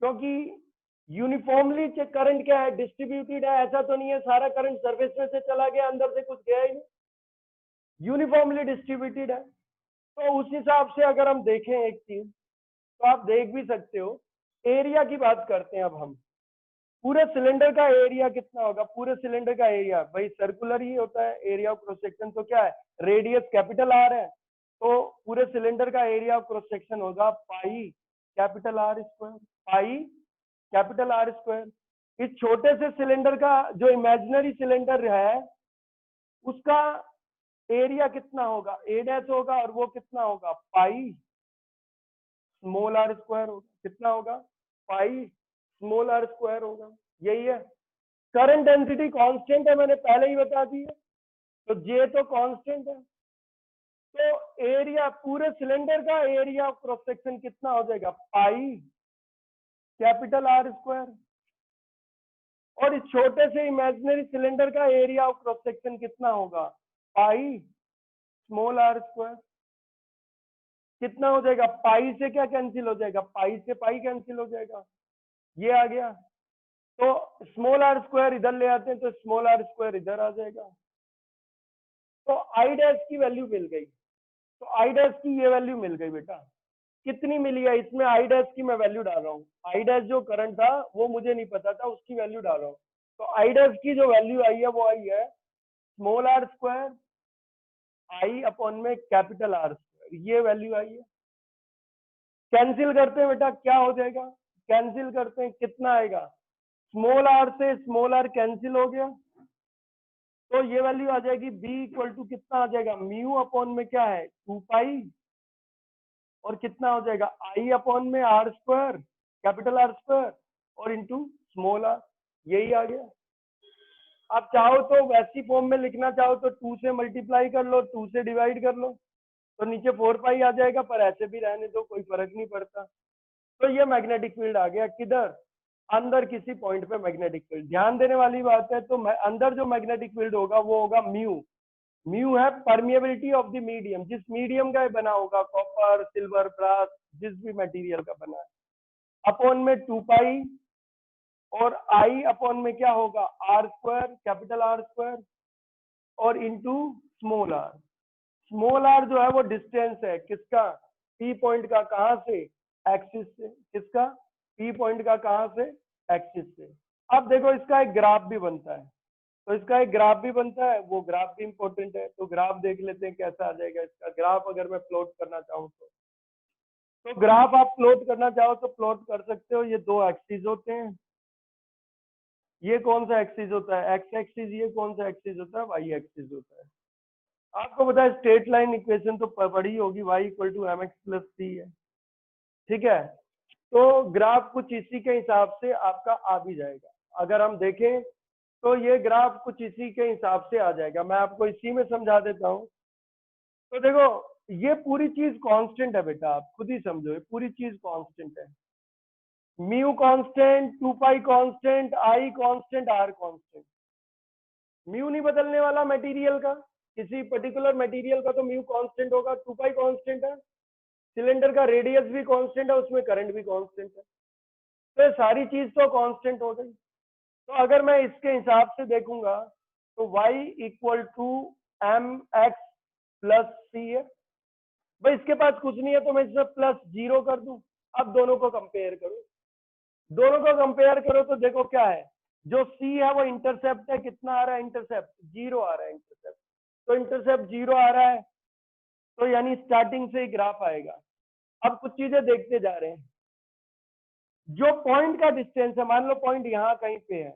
क्योंकि यूनिफॉर्मली करंट क्या है, डिस्ट्रीब्यूटेड है। ऐसा तो नहीं है सारा करंट सरफेस में से चला गया, अंदर से कुछ गया ही नहीं, यूनिफॉर्मली डिस्ट्रीब्यूटेड है। तो उस हिसाब से अगर हम देखें एक चीज, तो आप देख भी सकते हो, एरिया की बात करते हैं अब हम। पूरे सिलेंडर का एरिया कितना होगा, पूरे सिलेंडर का एरिया भाई सर्कुलर ही होता है, एरिया ऑफ क्रॉस सेक्शन तो क्या है, रेडियस कैपिटल आर है, तो पूरे सिलेंडर का एरिया ऑफ क्रॉस सेक्शन होगा पाई कैपिटल आर स्क्वायर, पाई कैपिटल आर स्क्वायर। इस छोटे से सिलेंडर का जो इमेजिनरी सिलेंडर है उसका एरिया कितना होगा, ए डैश होगा, और वो कितना होगा पाई स्मॉल आर स्क्वायर होगा, कितना होगा पाई स्मॉल आर स्क्वायर होगा, यही है। करंट डेंसिटी कांस्टेंट है, मैंने पहले ही बता दी है, तो जे तो कांस्टेंट है। तो एरिया पूरे सिलेंडर का एरिया ऑफ क्रॉस सेक्शन कितना हो जाएगा पाई कैपिटल आर स्क्वायर, और इस छोटे से इमेजिनरी सिलेंडर का एरिया ऑफ क्रॉस सेक्शन कितना होगा पाई स्मॉल आर स्क्वायर। कितना हो जाएगा, पाई से क्या कैंसिल हो जाएगा, पाई से पाई कैंसिल हो जाएगा, ये आ गया। तो स्मॉल आर स्क्वायर इधर ले आते हैं तो स्मॉल आर स्क्वायर इधर आ जाएगा। तो आई डैश की वैल्यू मिल गई, तो आई डैश की ये वैल्यू मिल गई बेटा, कितनी मिली है, इसमें आई डैश की मैं वैल्यू डाल रहा हूँ। आई डैश जो करंट था वो मुझे नहीं पता था, उसकी वैल्यू डाल रहा हूँ। तो आई डैश की जो वैल्यू आई है वो आई है small R square I upon में कैपिटल आर स्क्वायर, ये वैल्यू आई है। कैंसिल करते हैं बेटा, क्या हो जाएगा, कैंसिल करते हैं कितना आएगा, स्मॉल आर से स्मॉल आर कैंसिल हो गया, तो ये वैल्यू आ जाएगी बी इक्वल टू कितना आ जाएगा म्यू अपॉन में क्या है 2 पाई, और कितना हो जाएगा आई अपॉन में R square capital R square और इंटू स्मॉल आर, यही आ गया। आप चाहो तो वैसी फॉर्म में लिखना चाहो तो 2 से मल्टीप्लाई कर लो, 2 से डिवाइड कर लो, तो नीचे 4 पाई आ जाएगा, पर ऐसे भी रहने दो, कोई फर्क नहीं पड़ता। तो ये मैग्नेटिक फील्ड आ गया किधर, अंदर किसी पॉइंट पे मैग्नेटिक फील्ड। ध्यान देने वाली बात है, तो अंदर जो मैग्नेटिक फील्ड होगा वो होगा म्यू। म्यू है परमिएबिलिटी ऑफ द मीडियम, जिस मीडियम का बना होगा, कॉपर सिल्वर ब्रास जिस भी मटेरियल का बना है, अपॉन में 2 पाई, और आई अपॉन में क्या होगा R square capital R square और into small R. Small R जो है वो डिस्टेंस है किसका, पी पॉइंट का, कहां से एक्सिस से, किसका पी पॉइंट का, कहां से एक्सिस से। अब देखो इसका एक ग्राफ भी बनता है, तो इसका एक ग्राफ भी बनता है, वो ग्राफ भी इंपॉर्टेंट है। तो ग्राफ देख लेते हैं कैसा आ जाएगा इसका ग्राफ, अगर मैं प्लॉट करना चाहूँ तो ग्राफ आप प्लॉट करना चाहो तो प्लॉट कर सकते हो। ये 2 एक्सिस होते हैं, ये कौन सा एक्सिस होता है एक्स एक्सिस, ये कौन सा एक्सिस होता है वाई एक्सिस होता है। आपको पता है स्ट्रेट लाइन इक्वेशन तो पढ़ी होगी, y equal to M X plus C है, ठीक है। तो ग्राफ कुछ इसी के हिसाब से आपका आ भी जाएगा। अगर हम देखें तो ये ग्राफ कुछ इसी के हिसाब से आ जाएगा। मैं आपको इसी में समझा देता हूँ। तो देखो ये पूरी चीज कांस्टेंट है बेटा, आप खुद ही समझो, ये पूरी चीज कांस्टेंट है। Mu constant, 2 pi constant, I constant, R constant. Mu नहीं बदलने वाला मटेरियल का, किसी पर्टिकुलर मटेरियल का तो म्यू कांस्टेंट होगा, 2 पाई कांस्टेंट है, सिलेंडर का रेडियस भी कांस्टेंट है, उसमें करंट भी कांस्टेंट है। तो ये सारी चीज तो कांस्टेंट हो गई। तो अगर मैं इसके हिसाब से देखूंगा तो y equal to M X plus C है। भाई इसके पास कुछ नहीं है तो मैं इसमें प्लस 0 कर दूं। अब दोनों को कंपेयर करो, दोनों को कंपेयर करो तो देखो क्या है, जो c है वो इंटरसेप्ट है, कितना आ रहा है इंटरसेप्ट, 0 आ रहा है इंटरसेप्ट। तो इंटरसेप्ट 0 आ रहा है तो यानी स्टार्टिंग से ही ग्राफ आएगा। अब कुछ चीजें देखते जा रहे हैं। जो पॉइंट का डिस्टेंस है, मान लो पॉइंट यहाँ कहीं पे है,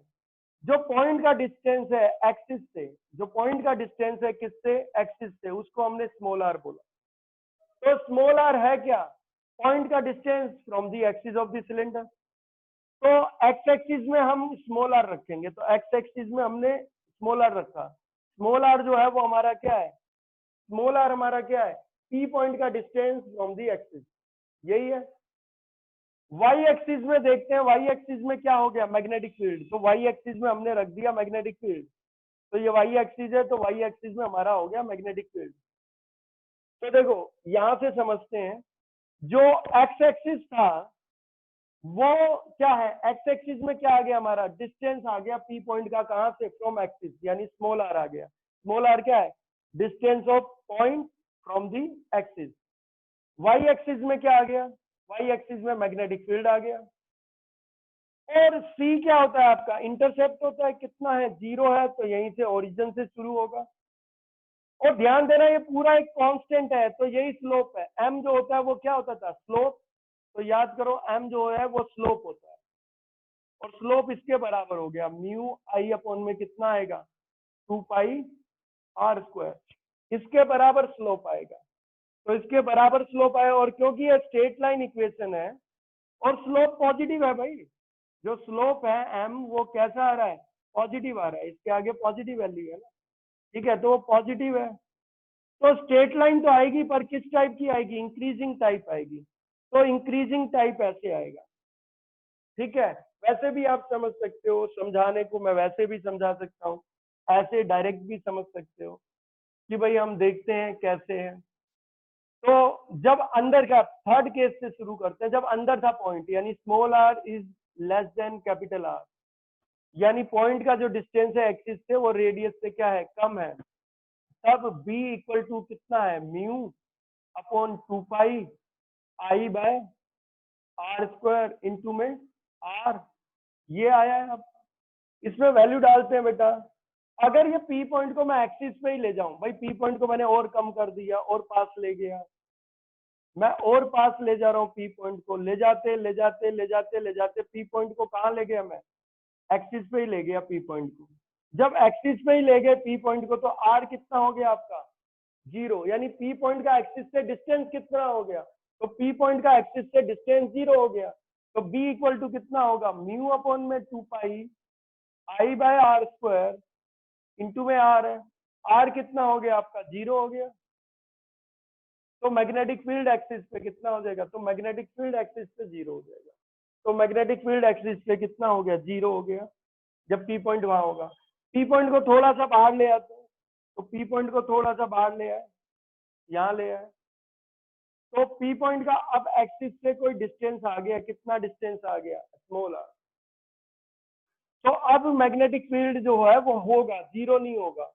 जो पॉइंट का डिस्टेंस है एक्सिस से, जो पॉइंट का डिस्टेंस है किससे, एक्सिस से, उसको हमने स्मॉल आर बोला। तो स्मॉल आर है क्या, पॉइंट का distance from the axis of the cylinder. तो एक्स एक्सिस में हम स्मॉल आर रखेंगे, तो एक्स एक्सिस में हमने स्मॉल आर रखा। स्मॉल आर जो है वो हमारा क्या है, स्मॉल आर हमारा क्या है, पी पॉइंट का डिस्टेंस फ्रॉम द एक्सिस, यही है। वाई एक्सिस में देखते हैं, वाई एक्सिस में क्या हो गया, मैग्नेटिक फील्ड। तो वाई एक्सिस में हमने रख दिया मैग्नेटिक फील्ड। तो ये वाई एक्सिस है, तो वाई एक्सिस में हमारा हो गया मैग्नेटिक फील्ड। तो देखो यहां से समझते हैं, जो एक्स एक्सिस था वो क्या है, एक्स एक्सिस में क्या आ गया हमारा, डिस्टेंस आ गया पी पॉइंट का, कहां से, फ्रॉम एक्सिस, यानी स्मॉल आर आ गया। स्मॉल आर क्या है, distance of point from the axis. Y axis में क्या आ गया, वाई एक्सिस में मैग्नेटिक फील्ड आ गया। और सी क्या होता है आपका, इंटरसेप्ट होता है, कितना है, 0 है, तो यहीं से ओरिजिन से शुरू होगा। और ध्यान देना ये पूरा एक कांस्टेंट है, तो यही स्लोप है। एम जो होता है वो क्या होता था, स्लोप। तो याद करो एम जो है वो स्लोप होता है, और स्लोप इसके बराबर हो गया म्यू आई अपॉन में कितना आएगा, 2 पाई आर स्क्वायर, इसके बराबर स्लोप आएगा। तो इसके बराबर स्लोप आया, और क्योंकि ये स्ट्रेट लाइन इक्वेशन है और स्लोप पॉजिटिव है भाई, जो स्लोप है एम वो कैसा आ रहा है, पॉजिटिव आ रहा है, इसके आगे पॉजिटिव वैल्यू है ना, ठीक है, तो वो पॉजिटिव है। तो स्ट्रेट लाइन तो आएगी, पर किस टाइप की आएगी, इंक्रीजिंग टाइप आएगी। तो इंक्रीजिंग टाइप ऐसे आएगा, ठीक है। वैसे भी आप समझ सकते हो, समझाने को मैं वैसे भी समझा सकता हूँ, ऐसे डायरेक्ट भी समझ सकते हो कि भाई हम देखते हैं कैसे है। तो जब अंदर का, थर्ड केस से शुरू करते हैं, जब अंदर था पॉइंट, यानी small R is less than capital R, यानी पॉइंट का जो डिस्टेंस है एक्सिस से वो रेडियस से क्या है, कम है, तब b इक्वल टू कितना है, mu upon 2 pi I by R square into में आर, ये आया है। अब इसमें वैल्यू डालते हैं बेटा। अगर ये पी पॉइंट को मैं एक्सिस पे ही ले जाऊं, भाई पी पॉइंट को मैंने और कम कर दिया और पास ले गया, मैं और पास ले जा रहा हूँ पी पॉइंट को, ले जाते ले जाते ले जाते ले जाते पी पॉइंट को कहाँ ले गया मैं, एक्सिस पे ही ले गया पी पॉइंट को। जब एक्सिस पे ही ले गए पी पॉइंट को, तो आर कितना हो गया आपका, 0, यानी पी पॉइंट का एक्सिस से डिस्टेंस कितना हो गया, तो पी पॉइंट का एक्सिस से डिस्टेंस 0 हो गया। तो बी इक्वल टू कितना होगा, म्यू अपॉन में 2 pi I by R square into में आर है, आर कितना हो गया आपका, 0 हो गया। तो मैग्नेटिक फील्ड एक्सिस पे कितना हो जाएगा, तो मैग्नेटिक फील्ड एक्सिस पे 0 हो जाएगा। तो मैग्नेटिक फील्ड एक्सिस पे कितना हो गया, 0 हो गया, जब पी पॉइंट वहां होगा। पी पॉइंट को थोड़ा सा बाहर ले आते हैं, तो पी पॉइंट को थोड़ा सा बाहर ले आए, यहाँ ले आए, तो पी पॉइंट का अब एक्सिस से कोई डिस्टेंस आ गया, कितना डिस्टेंस आ गया, स्मॉल आर। तो अब मैग्नेटिक फील्ड जो है वो होगा, 0 नहीं होगा,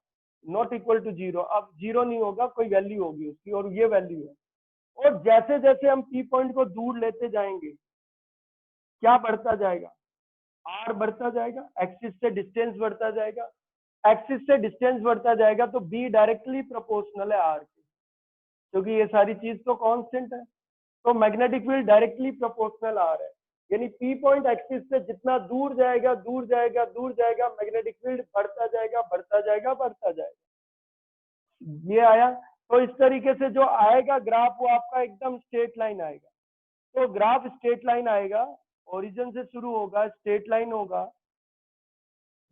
नॉट इक्वल टू 0, अब 0 नहीं होगा, कोई वैल्यू होगी उसकी, और ये वैल्यू है। और जैसे जैसे हम पी पॉइंट को दूर लेते जाएंगे, क्या बढ़ता जाएगा, आर बढ़ता जाएगा, एक्सिस से डिस्टेंस बढ़ता जाएगा, एक्सिस से डिस्टेंस बढ़ता जाएगा, तो बी डायरेक्टली प्रोपोर्शनल है आर के, क्योंकि ये सारी चीज तो कांस्टेंट है। तो magnetic field directly proportional R है, यानी पी पॉइंट एक्सिस से जितना दूर जाएगा दूर जाएगा दूर जाएगा, मैग्नेटिक फील्ड बढ़ता जाएगा बढ़ता जाएगा बढ़ता जाएगा। ये आया। तो इस तरीके से जो आएगा ग्राफ वो आपका एकदम स्ट्रेट लाइन आएगा। तो ग्राफ स्ट्रेट लाइन आएगा, ओरिजिन से शुरू होगा, स्ट्रेट लाइन होगा।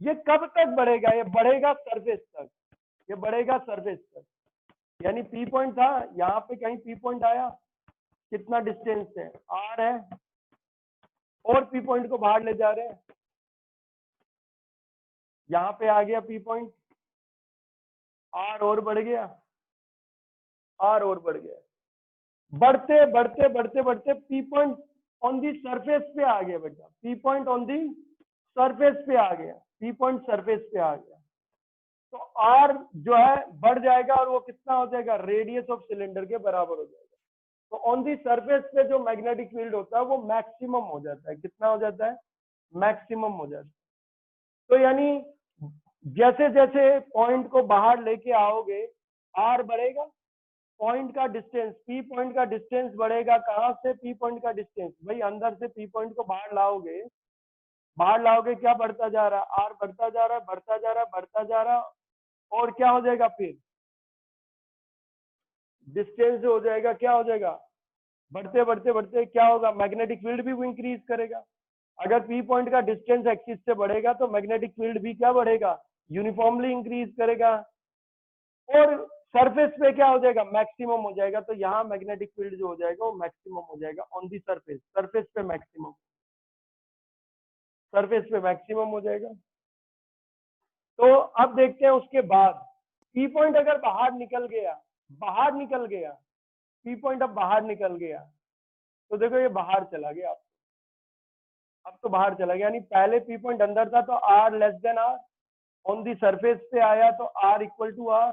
ये कब तक बढ़ेगा? ये बढ़ेगा सरफेस तक, ये बढ़ेगा सरफेस तक। यानी पी पॉइंट था, यहाँ पे कहीं पी पॉइंट आया, कितना डिस्टेंस है? आर है, और पी पॉइंट को बाहर ले जा रहे हैं, यहाँ पे आ गया पी पॉइंट, आर और बढ़ गया, आर और बढ़ गया, बढ़ते बढ़ते बढ़ते बढ़ते P point on the surface पे आ गया बेटा, P point on the surface पे आ गया, पी पॉइंट सरफेस पे आ गया। तो आर जो है बढ़ जाएगा और वो कितना हो जाएगा? रेडियस ऑफ सिलेंडर के बराबर हो जाएगा। तो ऑन दी सरफेस पे जो मैग्नेटिक फील्ड होता है वो मैक्सिमम हो जाता है। कितना हो जाता है? मैक्सिमम हो जाता है। तो यानी जैसे जैसे पॉइंट को बाहर लेके आओगे आर बढ़ेगा, पॉइंट का डिस्टेंस, पी पॉइंट का डिस्टेंस बढ़ेगा। कहां से? पी पॉइंट का डिस्टेंस, भाई अंदर से पी पॉइंट को बाहर लाओगे, बाहर लाओगे, क्या बढ़ता जा रहा है? आर बढ़ता जा रहा है, बढ़ता जा रहा है, बढ़ता जा रहा है, और क्या हो जाएगा? फिर डिस्टेंस हो जाएगा, क्या हो जाएगा? बढ़ते बढ़ते बढ़ते क्या होगा? मैग्नेटिक फील्ड भी वो इंक्रीज करेगा। अगर पी पॉइंट का डिस्टेंस एक्सिस से बढ़ेगा तो मैग्नेटिक फील्ड भी क्या बढ़ेगा? यूनिफॉर्मली इंक्रीज करेगा, और सरफेस पे क्या हो जाएगा? मैक्सिमम हो जाएगा। तो यहाँ मैग्नेटिक फील्ड जो हो जाएगा वो मैक्सिमम हो जाएगा ऑन दी सरफेस, सरफेस पे मैक्सिमम, सरफेस पे मैक्सिमम हो जाएगा। तो अब देखते हैं उसके बाद पी पॉइंट अगर बाहर निकल गया, बाहर निकल गया, पी पॉइंट अब बाहर निकल गया, तो देखो ये बाहर चला गया, अब तो बाहर चला गया। यानी पहले पी पॉइंट अंदर था तो R less than R, on the surface पे आया तो R equal to R,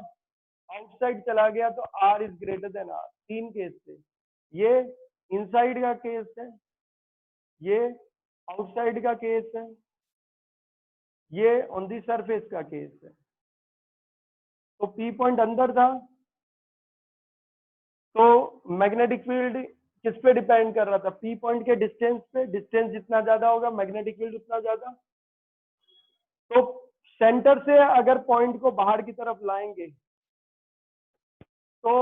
outside चला गया तो R is greater than R. तीन केस थे, ये इनसाइड का केस है, ये आउटसाइड का केस है, ये ऑन दी सरफेस का केस है। तो पी पॉइंट अंदर था तो मैग्नेटिक फील्ड किस पे डिपेंड कर रहा था? पी पॉइंट के डिस्टेंस पे, डिस्टेंस जितना ज्यादा होगा मैग्नेटिक फील्ड उतना ज्यादा। तो सेंटर से अगर पॉइंट को बाहर की तरफ लाएंगे तो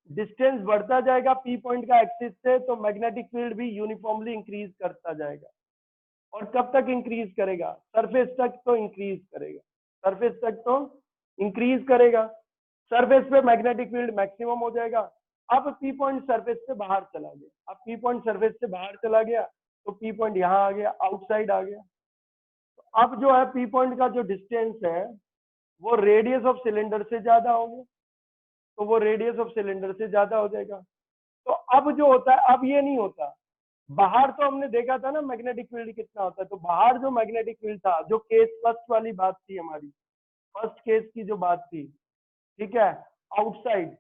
डिस्टेंस बढ़ता जाएगा पी पॉइंट का एक्सिस से, तो मैग्नेटिक फील्ड भी यूनिफॉर्मली इंक्रीज करता जाएगा। और कब तक इंक्रीज करेगा? सरफेस तक तो इंक्रीज करेगा, सरफेस तक तो इंक्रीज करेगा। सरफेस पे मैग्नेटिक फील्ड मैक्सिमम हो जाएगा। अब पी पॉइंट सरफेस से बाहर चला गया, अब पी पॉइंट सरफेस से बाहर चला गया तो पी पॉइंट यहाँ आ गया, आउटसाइड आ गया। तो अब जो है पी पॉइंट का जो डिस्टेंस है वो रेडियस ऑफ सिलेंडर से ज्यादा होगा, तो वो रेडियस ऑफ सिलेंडर से ज्यादा हो जाएगा। तो अब जो होता है, अब ये नहीं होता। बाहर तो हमने देखा था ना मैग्नेटिक फील्ड कितना होता है, तो बाहर जो मैग्नेटिक फील्ड था, जो केस फर्स्ट वाली बात थी हमारी, फर्स्ट केस की जो बात थी, ठीक है, आउटसाइड,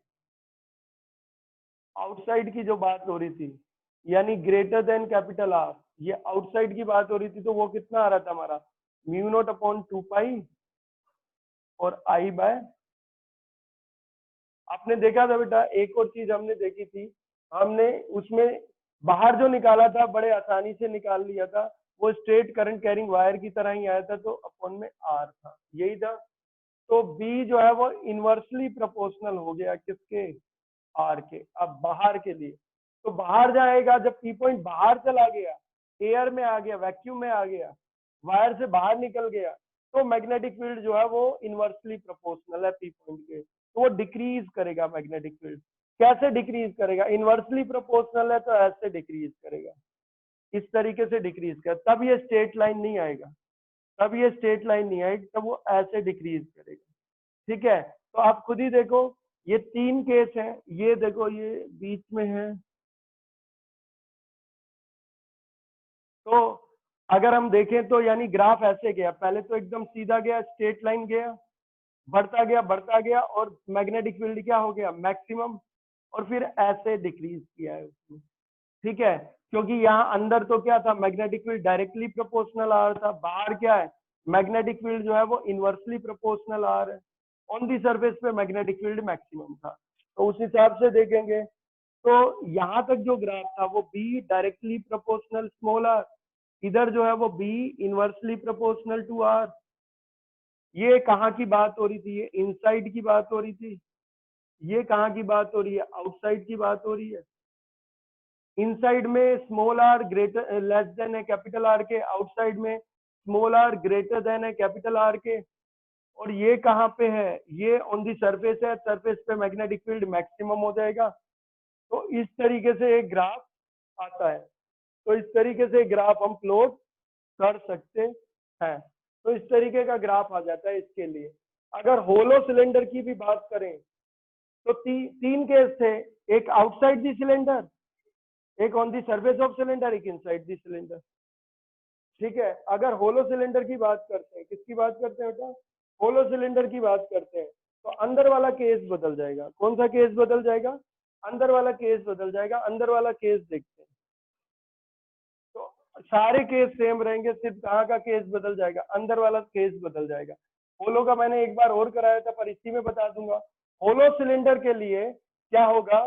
आउटसाइड की जो बात हो रही थी, यानी ग्रेटर देन कैपिटल आर, ये आउटसाइड की बात हो रही थी। तो वो कितना आ रहा था हमारा? म्यू नॉट अपॉन 2 पाई और आई बाय, आपने देखा था बेटा, एक और चीज हमने देखी थी, हमने उसमें बाहर जो निकाला था बड़े आसानी से निकाल लिया था, वो स्ट्रेट करंट कैरिंग वायर की तरह ही आया था, तो अपॉन में आर था, यही था। तो बी जो है वो इनवर्सली प्रोपोर्शनल हो गया किसके? आर के। अब बाहर के लिए तो बाहर जाएगा, जब पी पॉइंट बाहर चला गया, एयर में आ गया, वैक्यूम में आ गया, वायर से बाहर निकल गया, तो मैग्नेटिक फील्ड जो है वो इनवर्सली प्रोपोर्शनल है पी पॉइंट के, तो वो डिक्रीज करेगा मैग्नेटिक फील्ड। कैसे डिक्रीज करेगा? इनवर्सली प्रोपोर्शनल है तो ऐसे डिक्रीज करेगा, इस तरीके से डिक्रीज कर, तब ये स्ट्रेट लाइन नहीं आएगा, तब ये स्ट्रेट लाइन नहीं आएगी, तब वो ऐसे डिक्रीज करेगा। ठीक है, तो आप खुद ही देखो, ये तीन केस हैं, ये देखो ये बीच में है। तो अगर हम देखें तो यानी ग्राफ ऐसे गया, पहले तो एकदम सीधा गया, स्ट्रेट लाइन गया, बढ़ता गया और मैग्नेटिक फील्ड क्या हो गया? मैक्सिमम, और फिर ऐसे डिक्रीज किया है उसमें। ठीक है, क्योंकि यहाँ अंदर तो क्या था? मैग्नेटिक फील्ड डायरेक्टली प्रोपोर्शनल आ रहा था, बाहर क्या है? मैग्नेटिक फील्ड जो है वो इनवर्सली प्रोपोर्शनल आ रहा है, ऑन दी सरफेस पे मैग्नेटिक फील्ड मैक्सिमम था। तो उस हिसाब से देखेंगे तो यहाँ तक जो ग्राफ था वो B directly proportional small R, इधर जो है वो B inversely proportional to R. ये कहाँ की बात हो रही थी? ये इनसाइड की बात हो रही थी, ये कहाँ की बात हो रही है? आउटसाइड की बात हो रही है। इनसाइड में small R greater less than है कैपिटल आर के, आउटसाइड में स्मॉल आर ग्रेटर देन है कैपिटल आर के। और ये कहाँ पे है? ये ऑन दी सरफेस है, सरफेस पे मैग्नेटिक फील्ड मैक्सिमम हो जाएगा। तो इस तरीके से एक ग्राफ आता है। तो इस तरीके से ग्राफ हम प्लॉट कर सकते हैं। तो इस तरीके का ग्राफ आ जाता है इसके लिए। अगर होलो सिलेंडर की भी बात करें तो तीन केस थे, एक आउटसाइड दी सिलेंडर, एक on the surface of cylinder, एक इनसाइड दी सिलेंडर। ठीक है, अगर होलो सिलेंडर की बात करते हैं, किसकी बात करते हैं बेटा? होलो सिलेंडर की बात करते हैं, तो अंदर वाला केस बदल जाएगा। कौन सा केस बदल जाएगा? अंदर वाला केस बदल जाएगा। अंदर वाला केस देखते हैं, तो सारे केस सेम रहेंगे, सिर्फ कहाँ का केस बदल जाएगा? अंदर वाला केस बदल जाएगा। होलो का मैंने एक बार और कराया था, पर इसी में बता दूंगा। होलो सिलेंडर के लिए क्या होगा?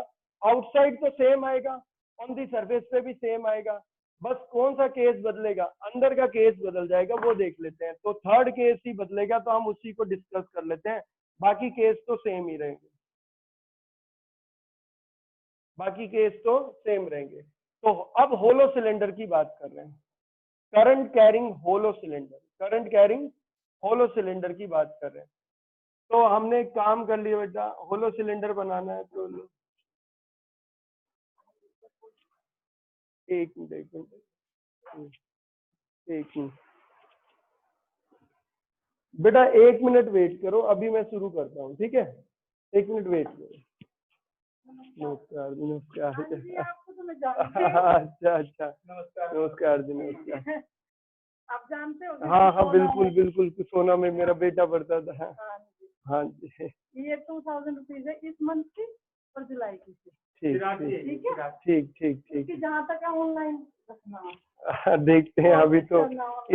आउटसाइड तो सेम आएगा, ऑन दी सरफेस पे भी सेम आएगा, बस कौन सा केस बदलेगा? अंदर का केस बदल जाएगा, वो देख लेते हैं। तो थर्ड केस ही बदलेगा, तो हम उसी को डिस्कस कर लेते हैं। बाकी केस तो सेम ही रहेंगे, बाकी केस तो सेम रहेंगे। तो अब होलो सिलेंडर की बात कर रहे हैं, current carrying hollow cylinder, current carrying hollow cylinder की बात कर रहे हैं। तो हमने एक काम कर लिया बेटा, होलो सिलेंडर बनाना है तो एक मिनट बेटा, 1 मिनट वेट करो, अभी मैं शुरू करता हूँ, ठीक है? 1 मिनट वेट करो। नमस्कार नमस्कार। अच्छा अच्छा, नमस्कार जी, नमस्कार। आप जानते हो? हाँ हाँ, बिल्कुल बिल्कुल, सोना में मेरा बेटा पढ़ता था। हाँ जी, ये 2000 रुपीज है इस मंथ की और जुलाई की। ठीक ठीक है, ठीक ठीक ठीक। जहाँ तक ऑनलाइन रखना देखते हैं, अभी तो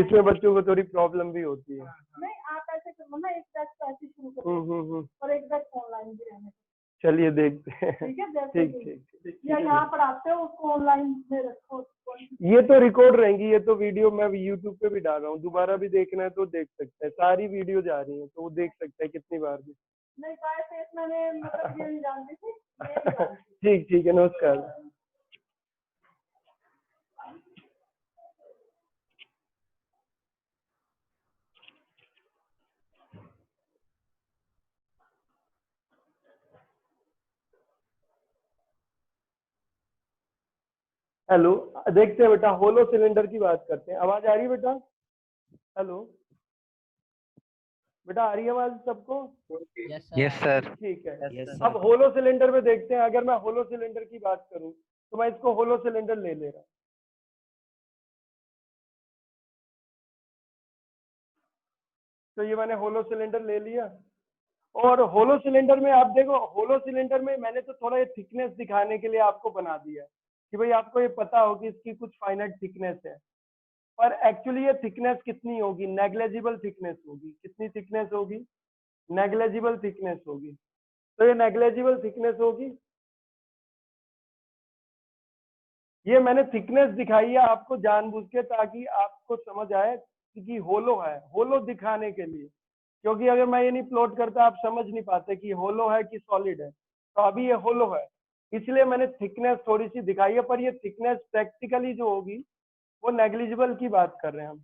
इसमें बच्चों को थोड़ी प्रॉब्लम भी होती है। नहीं, आप ऐसे करो ना, एक बैच पैसे शुरू करो और एक बैच ऑनलाइन भी रहने। चलिए देखते हैं। ठीक है, ठीक ठीक। या यहाँ पढ़ाते हो उसको ऑनलाइन में रखो। ये तो रिकॉर्ड रहेंगी, ये तो वीडियो मैं यूट्यूब पे भी डाल रहा हूँ, दोबारा भी देखना है तो देख सकते हैं। सारी वीडियो जा रही है तो वो देख सकते हैं कितनी बार भी। नहीं, मैंने मतलब ये नहीं जानती थी। ठीक ठीक है, नमस्कार। हेलो, देखते हैं बेटा, होलो सिलेंडर की बात करते हैं। आवाज आ रही है बेटा? हेलो बेटा, आ रही है आवाज सबको? Yes sir. ठीक है, Yes, अब होलो सिलेंडर में देखते हैं। अगर मैं होलो सिलेंडर की बात करूं तो मैं इसको होलो सिलेंडर ले रहा हूं। तो ये मैंने होलो सिलेंडर ले लिया, और होलो सिलेंडर में आप देखो, होलो सिलेंडर में मैंने तो थोड़ा ये थिकनेस दिखाने के लिए आपको बना दिया है कि भाई आपको ये पता हो कि इसकी कुछ फाइनाइट थिकनेस है, पर एक्चुअली ये थिकनेस कितनी होगी? नेग्लेजिबल थिकनेस होगी। कितनी थिकनेस होगी? नेग्लेजिबल थिकनेस होगी। तो ये नेग्लेजिबल थिकनेस होगी। ये मैंने थिकनेस दिखाई है आपको जानबूझ के, ताकि आपको समझ आए कि होलो है, होलो दिखाने के लिए। क्योंकि अगर मैं ये नहीं प्लॉट करता आप समझ नहीं पाते कि होलो है कि सॉलिड है। तो अभी ये होलो है, इसलिए मैंने थिकनेस थोड़ी सी दिखाई है, पर ये थिकनेस प्रैक्टिकली जो होगी वो नेग्लिजिबल की बात कर रहे हैं हम।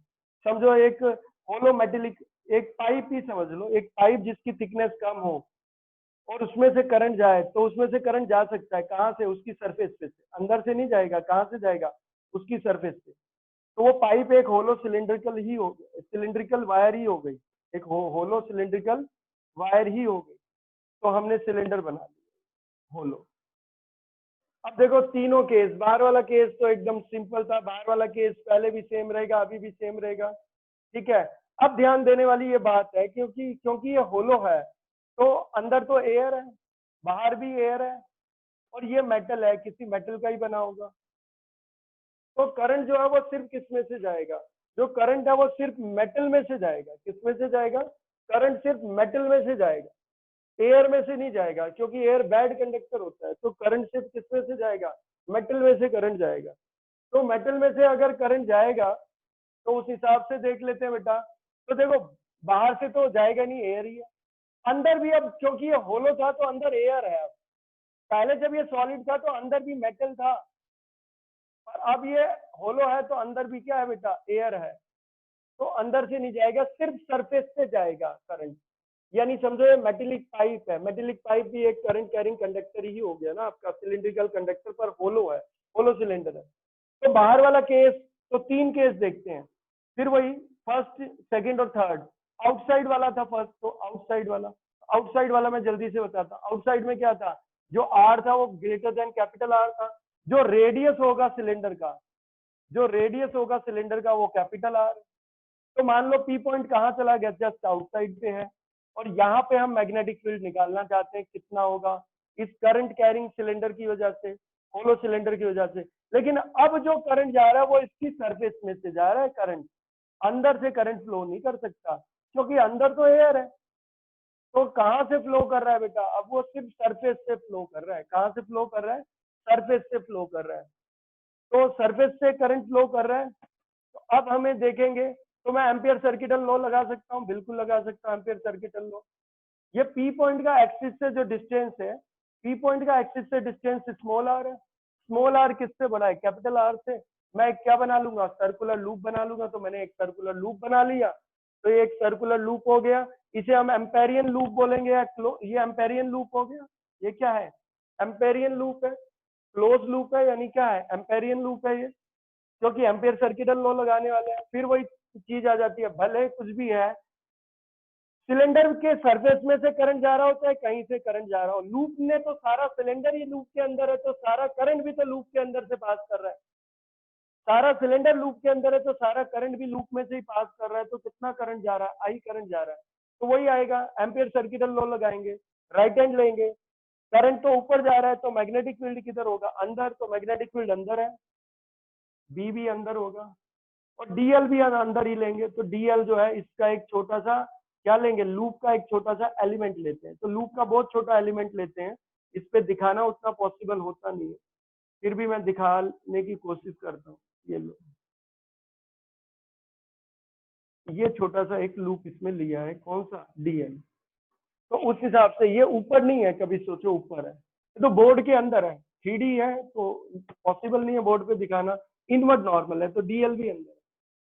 समझो एक होलो मेटेलिक, एक पाइप ही समझ लो, एक पाइप जिसकी थिकनेस कम हो और उसमें से करंट जाए, तो उसमें से करंट जा सकता है कहाँ से? उसकी सरफेस पे से, अंदर से नहीं जाएगा। कहाँ से जाएगा? उसकी सरफेस से। तो वो पाइप एक होलो सिलिंड्रिकल ही हो, सिलिंड्रिकल वायर ही हो गई, एक होलो सिलिंड्रिकल वायर ही हो गई। तो हमने सिलेंडर बना लिया होलो। अब देखो तीनों केस, बाहर वाला केस तो एकदम सिंपल था, बाहर वाला केस पहले भी सेम रहेगा, अभी भी सेम रहेगा, ठीक है। अब ध्यान देने वाली ये बात है, क्योंकि ये होलो है तो अंदर तो एयर है, बाहर भी एयर है, और ये मेटल है, किसी मेटल का ही बना होगा। तो करंट जो है वो सिर्फ किस में से जाएगा? जो करंट है वो सिर्फ मेटल में से जाएगा। किस में से जाएगा? करंट सिर्फ मेटल में से जाएगा, एयर में से नहीं जाएगा, क्योंकि एयर बैड कंडक्टर होता है। तो करंट सिर्फ किस में से जाएगा? मेटल में से करंट जाएगा। तो मेटल में से अगर करंट जाएगा तो उस हिसाब से देख लेते हैं बेटा। तो देखो, बाहर से तो जाएगा नहीं, एयर ही है, अंदर भी अब क्योंकि ये होलो था तो अंदर एयर है। अब पहले जब ये सॉलिड था तो अंदर भी मेटल था, और अब ये होलो है तो अंदर भी क्या है बेटा, एयर है। तो अंदर से नहीं जाएगा, सिर्फ सरफेस से जाएगा करंट। यानी समझो ये मेटेलिक पाइप है, मेटेलिक पाइप भी एक करंट कैरिंग कंडक्टर ही हो गया ना आपका, सिलिंड्रिकल कंडक्टर पर होलो है, होलो सिलेंडर है। तो बाहर वाला केस, तो 3 केस देखते हैं, फिर वही फर्स्ट, सेकंड और थर्ड। आउटसाइड वाला था फर्स्ट, तो आउटसाइड वाला मैं जल्दी से बताता। आउटसाइड में क्या था, जो आर था वो ग्रेटर देन कैपिटल आर था, जो रेडियस होगा सिलेंडर का, जो रेडियस होगा सिलेंडर का वो कैपिटल आर। तो मान लो पी पॉइंट कहाँ चला गया, जस्ट आउटसाइड पे है, और यहाँ पे हम मैग्नेटिक फील्ड निकालना चाहते हैं, कितना होगा इस करंट कैरिंग सिलेंडर की वजह से, होलो सिलेंडर की वजह से। लेकिन अब जो करंट जा रहा है वो इसकी सरफेस में से जा रहा है करंट, अंदर से करंट फ्लो नहीं कर सकता क्योंकि अंदर तो एयर है। तो कहाँ से फ्लो कर रहा है बेटा, अब वो सिर्फ सरफेस से फ्लो कर रहा है। कहाँ से फ्लो कर रहा है, सरफेस से फ्लो कर रहा है। तो सरफेस से करंट फ्लो कर रहा है। तो अब हमें देखेंगे, तो मैं एम्पियर सर्किटल लॉ लगा सकता हूँ, बिल्कुल लगा सकता हूँ एम्पियर सर्किटल लॉ। ये पी पॉइंट का एक्सिस से जो डिस्टेंस है, पी पॉइंट का एक्सिस से डिस्टेंस स्मॉल आर है। स्मॉल आर किससे बड़ा है, कैपिटल आर से। मैं क्या बना लूंगा, सर्कुलर लूप बना लूंगा। तो मैंने एक सर्कुलर लूप बना लिया, तो ये एक सर्कुलर लूप हो गया। इसे हम एम्पेरियन लूप बोलेंगे, या ये एम्पेरियन लूप हो गया। ये क्या है, एम्पेरियन लूप है, क्लोज लूप है, यानी क्या है, एम्पेरियन लूप है ये, क्योंकि एम्पियर सर्किटल लॉ लगाने वाले हैं। फिर वही चीज आ जाती है, भले कुछ भी है, सिलेंडर के सरफेस में से करंट जा रहा होता है, कहीं से करंट जा रहा हो, लूप ने तो सारा, सिलेंडर ही लूप के अंदर है तो सारा करंट भी तो लूप के अंदर से पास कर रहा है। सारा सिलेंडर लूप के अंदर है तो सारा करंट भी लूप में से ही पास कर रहा है। तो कितना करंट जा रहा है, आई करंट जा रहा है। तो वही आएगा, एम्पियर सर्किटल लॉ लगाएंगे, राइट हैंड लेंगे, करंट तो ऊपर जा रहा है तो मैग्नेटिक फील्ड किधर होगा, अंदर। तो मैग्नेटिक फील्ड अंदर है, बी भी अंदर होगा, और डीएल भी अंदर ही लेंगे। तो डीएल जो है इसका एक छोटा सा क्या लेंगे, लूप का एक छोटा सा एलिमेंट लेते हैं। तो लूप का बहुत छोटा एलिमेंट लेते हैं, इस पे दिखाना उतना पॉसिबल होता नहीं है, फिर भी मैं दिखाने की कोशिश करता हूँ। ये लो, ये छोटा सा एक लूप इसमें लिया है, कौन सा, डीएल। तो उस हिसाब से ये ऊपर नहीं है, कभी सोचो ऊपर है, तो बोर्ड के अंदर है, 3D है तो पॉसिबल नहीं है बोर्ड पे दिखाना, इनवर्ड नॉर्मल है, तो डीएल भी अंदर है।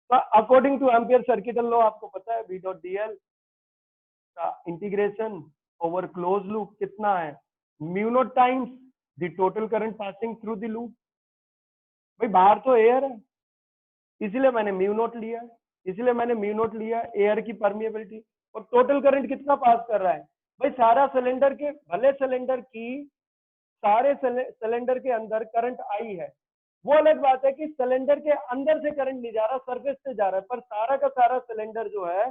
तो according two ampere circuital law आपको पता है, बी डॉट डीएल का इंटीग्रेशन ओवर क्लोज लूप कितना है, mu not times the total current passing through the loop. भाई बाहर तो एयर है, इसलिए मैंने म्यू नॉट लिया, इसलिए मैंने म्यू नॉट लिया, एयर की परमिएबिलिटी। और टोटल करंट कितना पास कर रहा है, भाई सारा सिलेंडर के, भले सिलेंडर की सारे सिलेंडर के अंदर करंट आई है, वो अलग बात है कि सिलेंडर के अंदर से करंट नहीं जा रहा, सरफेस से जा रहा है, पर सारा का सारा सिलेंडर जो है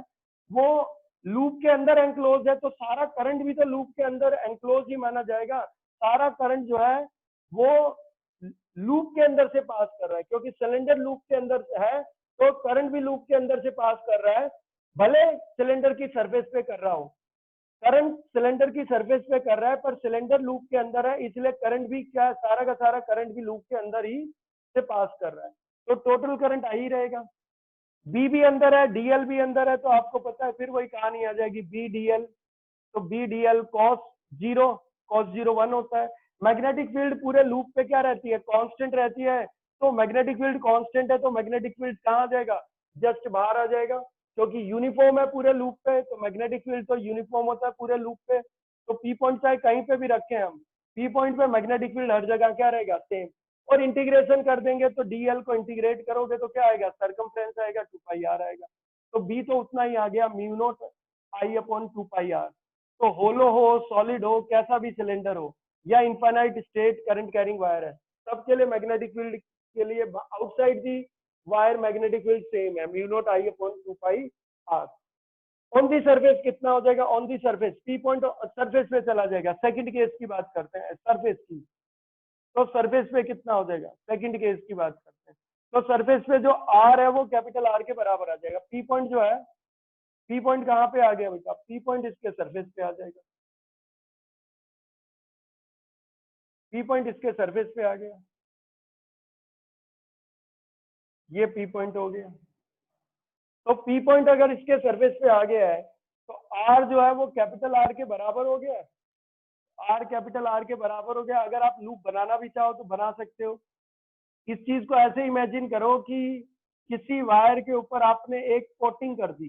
वो लूप के अंदर एंक्लोज है, तो सारा करंट भी तो लूप के अंदर एंक्लोज ही माना जाएगा। सारा करंट जो है वो लूप के अंदर से पास कर रहा है, क्योंकि सिलेंडर लूप के अंदर है तो करंट भी लूप के अंदर से पास कर रहा है, भले सिलेंडर की सरफेस पे कर रहा हो। करंट सिलेंडर की सरफेस पे कर रहा है पर सिलेंडर लूप के अंदर है, इसलिए करंट भी क्या, सारा का सारा करंट भी लूप के अंदर ही से पास कर रहा है, तो टोटल करंट आई रहेगा। बी भी अंदर है, डीएल भी अंदर है, तो आपको पता है फिर वही कहानी आ जाएगी, बी डीएल। तो बी डीएल कॉस जीरो 1 होता है। मैग्नेटिक फील्ड पूरे लूप पे क्या रहती है, कांस्टेंट रहती है। तो मैग्नेटिक फील्ड कांस्टेंट है तो मैग्नेटिक फील्ड कहाँ आ जाएगा, जस्ट बाहर आ जाएगा, क्योंकि यूनिफॉर्म है पूरे लूप पे, तो मैग्नेटिक फील्ड तो यूनिफॉर्म होता है पूरे लूप पे। तो पी पॉइंट चाहे कहीं पे भी रखें हम, पी पॉइंट पे मैग्नेटिक फील्ड हर जगह क्या रहेगा, सेम। और इंटीग्रेशन कर देंगे तो डीएल को इंटीग्रेट करोगे तो क्या आएगा, सर्कमफ्रेंस आएगा, 2πr आएगा। तो बी तो उतना ही आ गया, mu naught I upon 2πr। तो होलो हो, सॉलिड हो, कैसा भी सिलेंडर हो, या infinite state current carrying wire है, सबके लिए मैग्नेटिक फील्ड के लिए outside the wire magnetic field same है, mu not I upon 2πr। On the surface कितना हो जाएगा, on the surface P point surface पे चला जाएगा। सेकंड केस की बात करते हैं, सरफेस की, तो सरफेस पे कितना हो जाएगा, सेकंड केस की बात करते हैं। तो सरफेस पे जो आर है वो कैपिटल आर के बराबर आ जाएगा। पी पॉइंट जो है, पी पॉइंट कहाँ पे आ गया बेटा, पी पॉइंट इसके सरफेस पे आ जाएगा, पी पॉइंट इसके सरफेस पे आ गया, ये पी पॉइंट हो गया। तो पी पॉइंट अगर इसके सरफेस पे आ गया है तो आर जो है वो कैपिटल आर के बराबर हो गया, आर कैपिटल आर के बराबर हो गया। अगर आप लूप बनाना भी चाहो तो बना सकते हो। इस चीज को ऐसे इमेजिन करो कि किसी वायर के ऊपर आपने एक कोटिंग कर दी,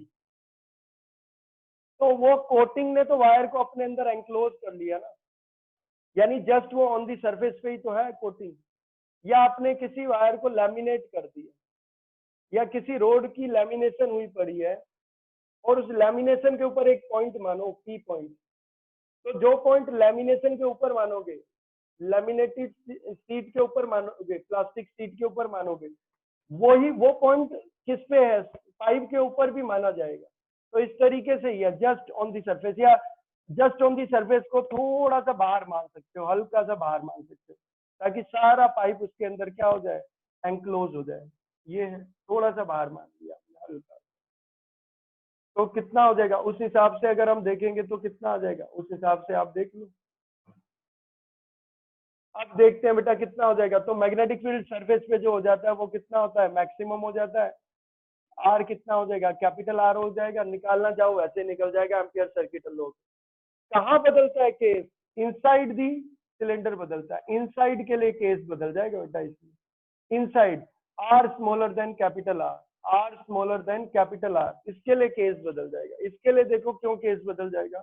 तो वो कोटिंग ने तो वायर को अपने अंदर एंक्लोज कर लिया ना, यानी जस्ट वो ऑन दी सरफेस पे ही तो है कोटिंग। या आपने किसी वायर को लैमिनेट कर दिया, या किसी रोड की लैमिनेशन हुई पड़ी है और उस लैमिनेशन के ऊपर एक पॉइंट मानो पी पॉइंट, तो जो पॉइंट लैमिनेशन के ऊपर मानोगे, लैमिनेटेड शीट के ऊपर मानोगे, प्लास्टिक शीट के ऊपर मानोगे, वो पॉइंट किस पे है, पाइप के ऊपर भी माना जाएगा। तो इस तरीके से ही जस्ट ऑन दी सरफेस, या जस्ट ऑन दी सरफेस को थोड़ा सा बाहर मान सकते हो, हल्का सा बाहर मान सकते हो, ताकि सारा पाइप उसके अंदर क्या हो जाए, एंक्लोज हो जाए। ये है, थोड़ा सा बाहर मान लिया हल्का। तो कितना हो जाएगा उस हिसाब से अगर हम देखेंगे तो कितना आ जाएगा, उस हिसाब से आप देख लो। अब देखते हैं बेटा कितना हो जाएगा। तो मैग्नेटिक फील्ड सरफेस पे जो हो जाता है वो कितना होता है, मैक्सिमम हो जाता है। आर कितना हो जाएगा, कैपिटल आर हो जाएगा। निकालना चाहो वैसे निकल जाएगा, एम्पियर सर्किट लॉ। कहाँ बदलता है केस, इनसाइड दी सिलेंडर बदलता है, इनसाइड के लिए केस बदल जाएगा बेटा इसमें। Inside R smaller than capital R, R smaller than capital R, इसके लिए केस बदल जाएगा। इसके लिए देखो क्यों केस बदल जाएगा,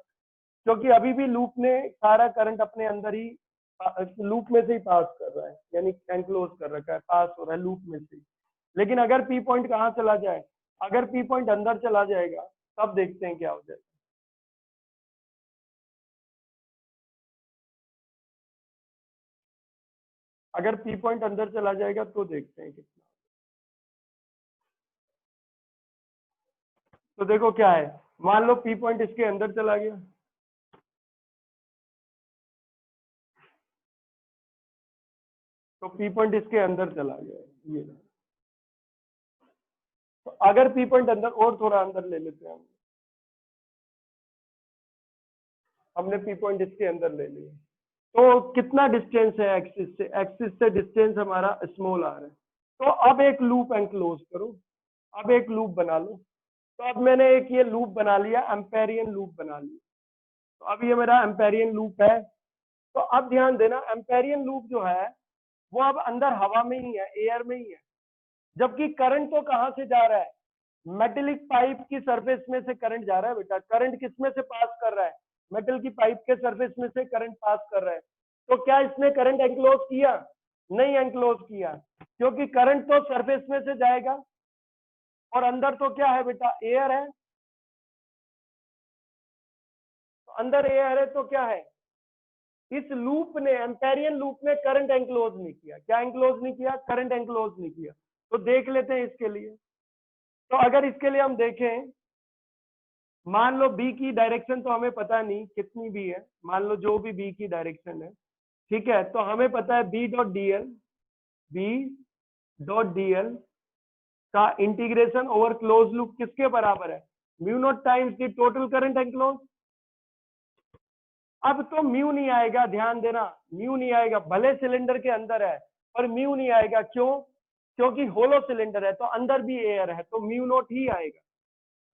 क्योंकि अभी भी लूप ने सारा करंट अपने अंदर ही लूप में से ही पास कर रहा है, यानी एनक्लोज कर रखा है, पास हो रहा है लूप में से। लेकिन अगर पी पॉइंट कहाँ चला जाए, अगर पी पॉइंट अंदर चला जाएगा तब देखते हैं क्या हो जाएगा। अगर पी पॉइंट अंदर चला जाएगा तो देखते हैं कितना। तो देखो क्या है, मान लो पी पॉइंट इसके अंदर चला गया, तो पी पॉइंट इसके अंदर चला गया ये। तो अगर पी पॉइंट अंदर, और थोड़ा अंदर ले लेते हैं हमने पी पॉइंट इसके अंदर ले लिया, तो कितना डिस्टेंस है एक्सिस से, एक्सिस से डिस्टेंस हमारा स्मॉल आर है। तो अब एक लूप एनक्लोज करो, अब एक लूप बना लो। तो अब मैंने एक ये लूप बना लिया, एम्पेरियन लूप बना लिया। तो अब ये मेरा एम्पेरियन लूप है। तो अब ध्यान देना, एम्पेरियन लूप जो है वो अब अंदर हवा में ही है, एयर में ही है। जबकि करंट तो कहाँ से जा रहा है, मेटेलिक पाइप की सरफेस में से करंट जा रहा है बेटा। करंट किस में से पास कर रहा है, मेटल की पाइप के सरफेस में से करंट पास कर रहा है। तो क्या इसने करंट एंक्लोज किया, नहीं एंक्लोज किया, क्योंकि करंट तो सरफेस में से जाएगा और अंदर तो क्या है बेटा, एयर है। तो अंदर एयर है तो क्या है, इस लूप ने, एम्पेरियन लूप ने करंट एंक्लोज नहीं किया। क्या एंक्लोज नहीं किया, करंट एंक्लोज नहीं किया। तो देख लेते हैं इसके लिए। तो अगर इसके लिए हम देखें, मान लो बी की डायरेक्शन तो हमें पता नहीं कितनी भी है, मान लो जो भी बी की डायरेक्शन है, ठीक है। तो हमें पता है B dot D L, B dot D L का इंटीग्रेशन ओवर क्लोज लूप किसके बराबर है, mu not times the total current enclose. अब तो म्यू नहीं आएगा, ध्यान देना, म्यू नहीं आएगा, भले सिलेंडर के अंदर है पर म्यू नहीं आएगा। क्यों, क्योंकि होलो सिलेंडर है तो अंदर भी एयर है, तो म्यू नॉट ही आएगा।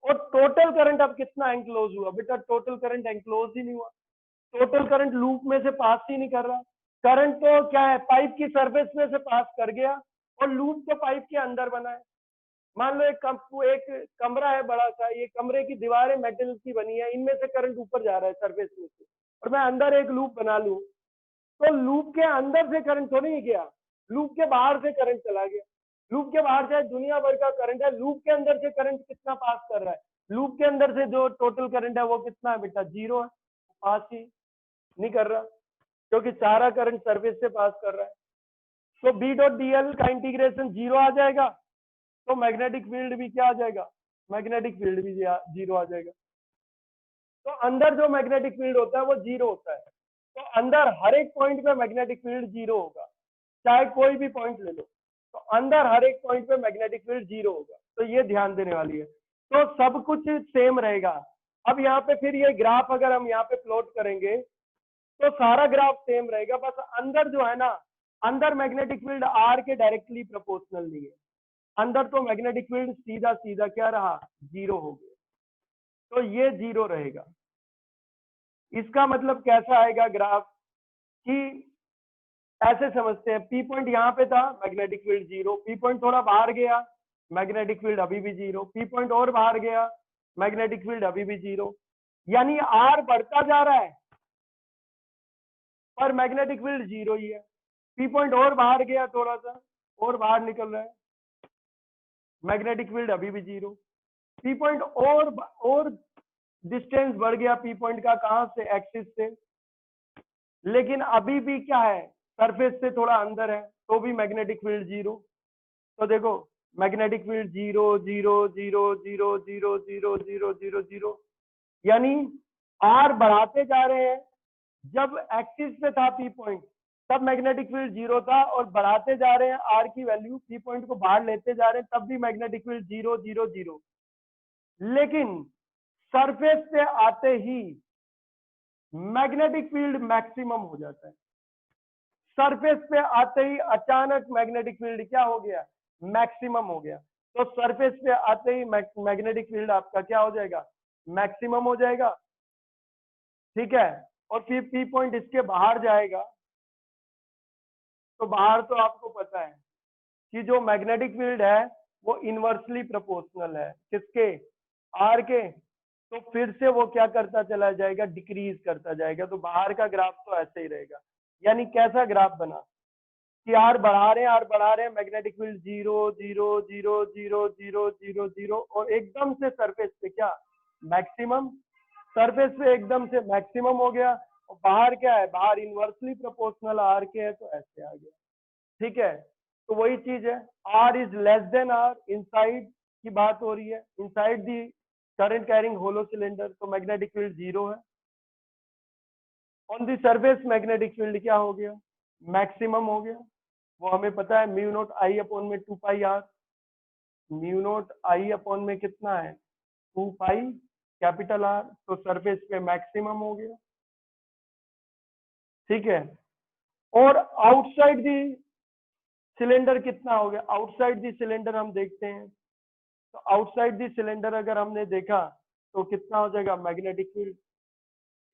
और टोटल करंट अब कितना एंक्लोज हुआ बेटा, टोटल करंट एंक्लोज ही नहीं हुआ। टोटल करंट लूप में से पास ही नहीं कर रहा। करंट तो क्या है, पाइप की सरफेस में से पास कर गया और लूप तो पाइप के अंदर बना है। मान लो एक कमरा है बड़ा सा, ये कमरे की दीवारें मेटल की बनी है, इनमें से करंट ऊपर जा रहा है सरफेस में से, और मैं अंदर एक लूप बना लूं, तो लूप के अंदर से करंट तो नहीं गया, लूप के बाहर से करंट चला गया। लूप के बाहर से दुनिया भर का करंट है, लूप के अंदर से करंट कितना पास कर रहा है, लूप के अंदर से जो टोटल करंट है वो कितना है बेटा, 0 है, पास ही नहीं कर रहा, क्योंकि सारा करंट सरफेस से पास कर रहा है। तो बी डॉट डीएल का इंटीग्रेशन 0 आ जाएगा, तो मैग्नेटिक फील्ड भी क्या आ जाएगा, मैग्नेटिक फील्ड भी 0 आ जाएगा। तो अंदर जो मैग्नेटिक फील्ड होता है वो 0 होता है। तो अंदर हर एक पॉइंट पे मैग्नेटिक फील्ड 0 होगा, चाहे कोई भी पॉइंट ले लो, तो अंदर हर एक पॉइंट पे मैग्नेटिक फील्ड 0 होगा। तो ये ध्यान देने वाली है। तो सब कुछ सेम रहेगा। अब यहाँ पे फिर ये ग्राफ अगर हम यहाँ पे प्लॉट करेंगे तो सारा ग्राफ सेम रहेगा, बस अंदर जो है ना, अंदर मैग्नेटिक फील्ड आर के डायरेक्टली प्रोपोर्शनल नहीं है। अंदर तो मैग्नेटिक फील्ड सीधा सीधा क्या रहा, 0 हो गया। तो ये 0 रहेगा। इसका मतलब कैसा आएगा ग्राफ कि ऐसे समझते हैं, पी पॉइंट यहाँ पे था, मैग्नेटिक फील्ड 0, पी पॉइंट थोड़ा बाहर गया, मैग्नेटिक फील्ड अभी भी 0, पी पॉइंट और बाहर गया, मैग्नेटिक फील्ड अभी भी 0। यानी आर बढ़ता जा रहा है पर मैग्नेटिक फील्ड 0 ही है। पी पॉइंट और बाहर गया, थोड़ा सा और बाहर निकल रहा है, मैग्नेटिक फील्ड अभी भी 0। पी पॉइंट और डिस्टेंस बढ़ गया पी पॉइंट का, कहां से, एक्सिस से, लेकिन अभी भी क्या है, सरफेस से थोड़ा अंदर है, तो भी मैग्नेटिक फील्ड 0। तो देखो मैग्नेटिक फील्ड 0 0 0 0 0 0 0 0 0, यानी आर बढ़ाते जा रहे हैं। जब एक्सिस पे था पी पॉइंट तब मैग्नेटिक फील्ड 0 था, और बढ़ाते जा रहे हैं आर की वैल्यू, पी पॉइंट को बाहर लेते जा रहे हैं, तब भी मैग्नेटिक फील्ड 0 0 0। लेकिन सरफेस पे आते ही मैग्नेटिक फील्ड मैक्सिमम हो जाता है। सरफेस पे आते ही अचानक मैग्नेटिक फील्ड क्या हो गया, मैक्सिमम हो गया। तो सरफेस पे आते ही मैग्नेटिक फील्ड आपका क्या हो जाएगा, मैक्सिमम हो जाएगा। ठीक है, और फिर पी पॉइंट इसके बाहर जाएगा, तो बाहर तो आपको पता है कि जो मैग्नेटिक फील्ड है वो इनवर्सली प्रोपोर्शनल है किसके, आर के। तो फिर से वो क्या करता चला जाएगा, डिक्रीज करता जाएगा। तो बाहर का ग्राफ तो ऐसे ही रहेगा। यानी कैसा ग्राफ बना कि आर बढ़ा रहे हैं, मैग्नेटिक फील्ड 0 0 0 0 0 0 0, और एकदम से सरफेस पे क्या, मैक्सिमम। सरफेस पे एकदम से मैक्सिमम हो गया, और बाहर क्या है, बाहर इनवर्सली प्रोपोर्शनल आर के है, तो ऐसे आ गया। ठीक है, तो वही चीज है, R is less than R, inside की बात हो रही है, inside the current carrying hollow cylinder, तो मैग्नेटिक फील्ड 0 है। On the surface magnetic field क्या हो गया, मैक्सिमम हो गया। वो हमें पता है, म्यू नॉट आई अपॉन में 2 pi R, mu not I upon में कितना है, 2 पाई कैपिटल आर, तो सरफेस पे मैक्सिमम हो गया। ठीक है, और आउटसाइड दी सिलेंडर कितना हो गया, आउटसाइड दी सिलेंडर हम देखते हैं। तो आउटसाइड दी सिलेंडर अगर हमने देखा तो कितना हो जाएगा, मैग्नेटिक फील्ड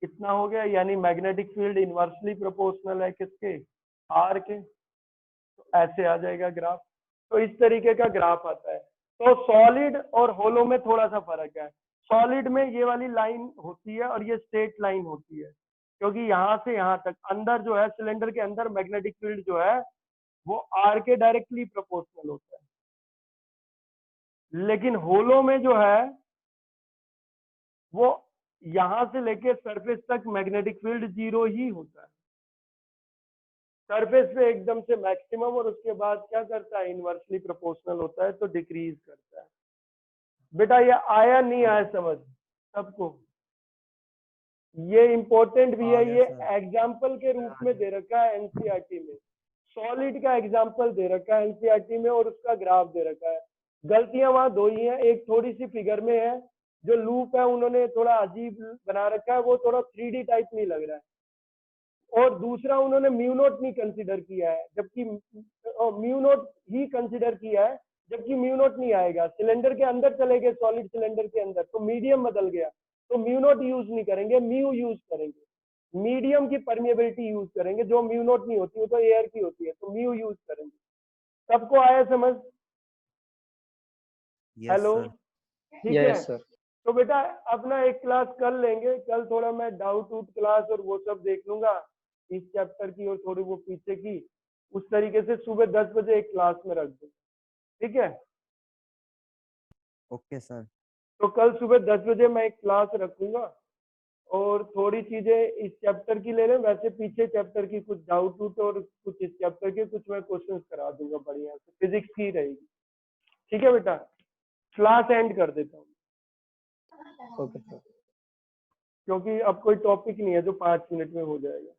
कितना हो गया, यानी मैग्नेटिक फील्ड इनवर्सली प्रोपोर्शनल है किसके, आर के। तो ऐसे आ जाएगा ग्राफ। तो इस तरीके का ग्राफ आता है। तो सॉलिड और होलो में थोड़ा सा फर्क है। सॉलिड में ये वाली लाइन होती है और ये स्ट्रेट लाइन होती है, क्योंकि यहाँ से यहाँ तक अंदर जो है, सिलेंडर के अंदर मैग्नेटिक फील्ड जो है वो आर के डायरेक्टली प्रोपोर्शनल होता है। लेकिन होलो में जो है वो यहां से लेके सरफेस तक मैग्नेटिक फील्ड 0 ही होता है। सरफेस पे एकदम से मैक्सिमम, और उसके बाद क्या करता है, इनवर्सली प्रोपोर्शनल होता है, तो डिक्रीज करता है। बेटा ये आया नहीं आया समझ सबको, ये इंपॉर्टेंट भी है, ये एग्जाम्पल के रूप में दे रखा है एनसीईआरटी में। सॉलिड का एग्जाम्पल दे रखा है एनसीईआरटी में, और उसका ग्राफ दे रखा है। गलतियां वहां दो ही हैं, एक थोड़ी सी फिगर में है, जो लूप है उन्होंने थोड़ा अजीब बना रखा है, वो थोड़ा 3D टाइप नहीं लग रहा है। और दूसरा उन्होंने म्यू नॉट नहीं कंसिडर किया है, जबकि म्यू नॉट ही कंसिडर किया है, जबकि म्यू नॉट नहीं आएगा। सिलेंडर के अंदर चले गए, सॉलिड सिलेंडर के अंदर, तो मीडियम बदल गया, तो म्यू नॉट यूज नहीं करेंगे, म्यू यूज करेंगे। मीडियम की परमिएबिलिटी यूज करेंगे, जो म्यू नॉट नहीं होती, वो तो एयर की होती है, तो म्यू यूज करेंगे। सबको आया समझ? हेलो, ठीक है। तो बेटा अपना एक क्लास कर लेंगे, कल थोड़ा मैं डाउट आउट क्लास और वो सब देख लूंगा, इस चैप्टर की और थोड़ी वो पीछे की, उस तरीके से सुबह 10 बजे एक क्लास में रख दो, ठीक है? Okay sir. तो कल सुबह 10 बजे मैं एक क्लास रखूंगा, और थोड़ी चीजें इस चैप्टर की ले लें, वैसे पीछे चैप्टर की कुछ डाउट आउट और कुछ इस चैप्टर के कुछ मैं क्वेश्चंस करा दूंगा बढ़िया से, फिजिक्स की रहेगी। ठीक है बेटा, क्लास एंड कर देता हूँ। Okay sir. क्योंकि अब कोई टॉपिक नहीं है जो 5 मिनट में हो जाएगा।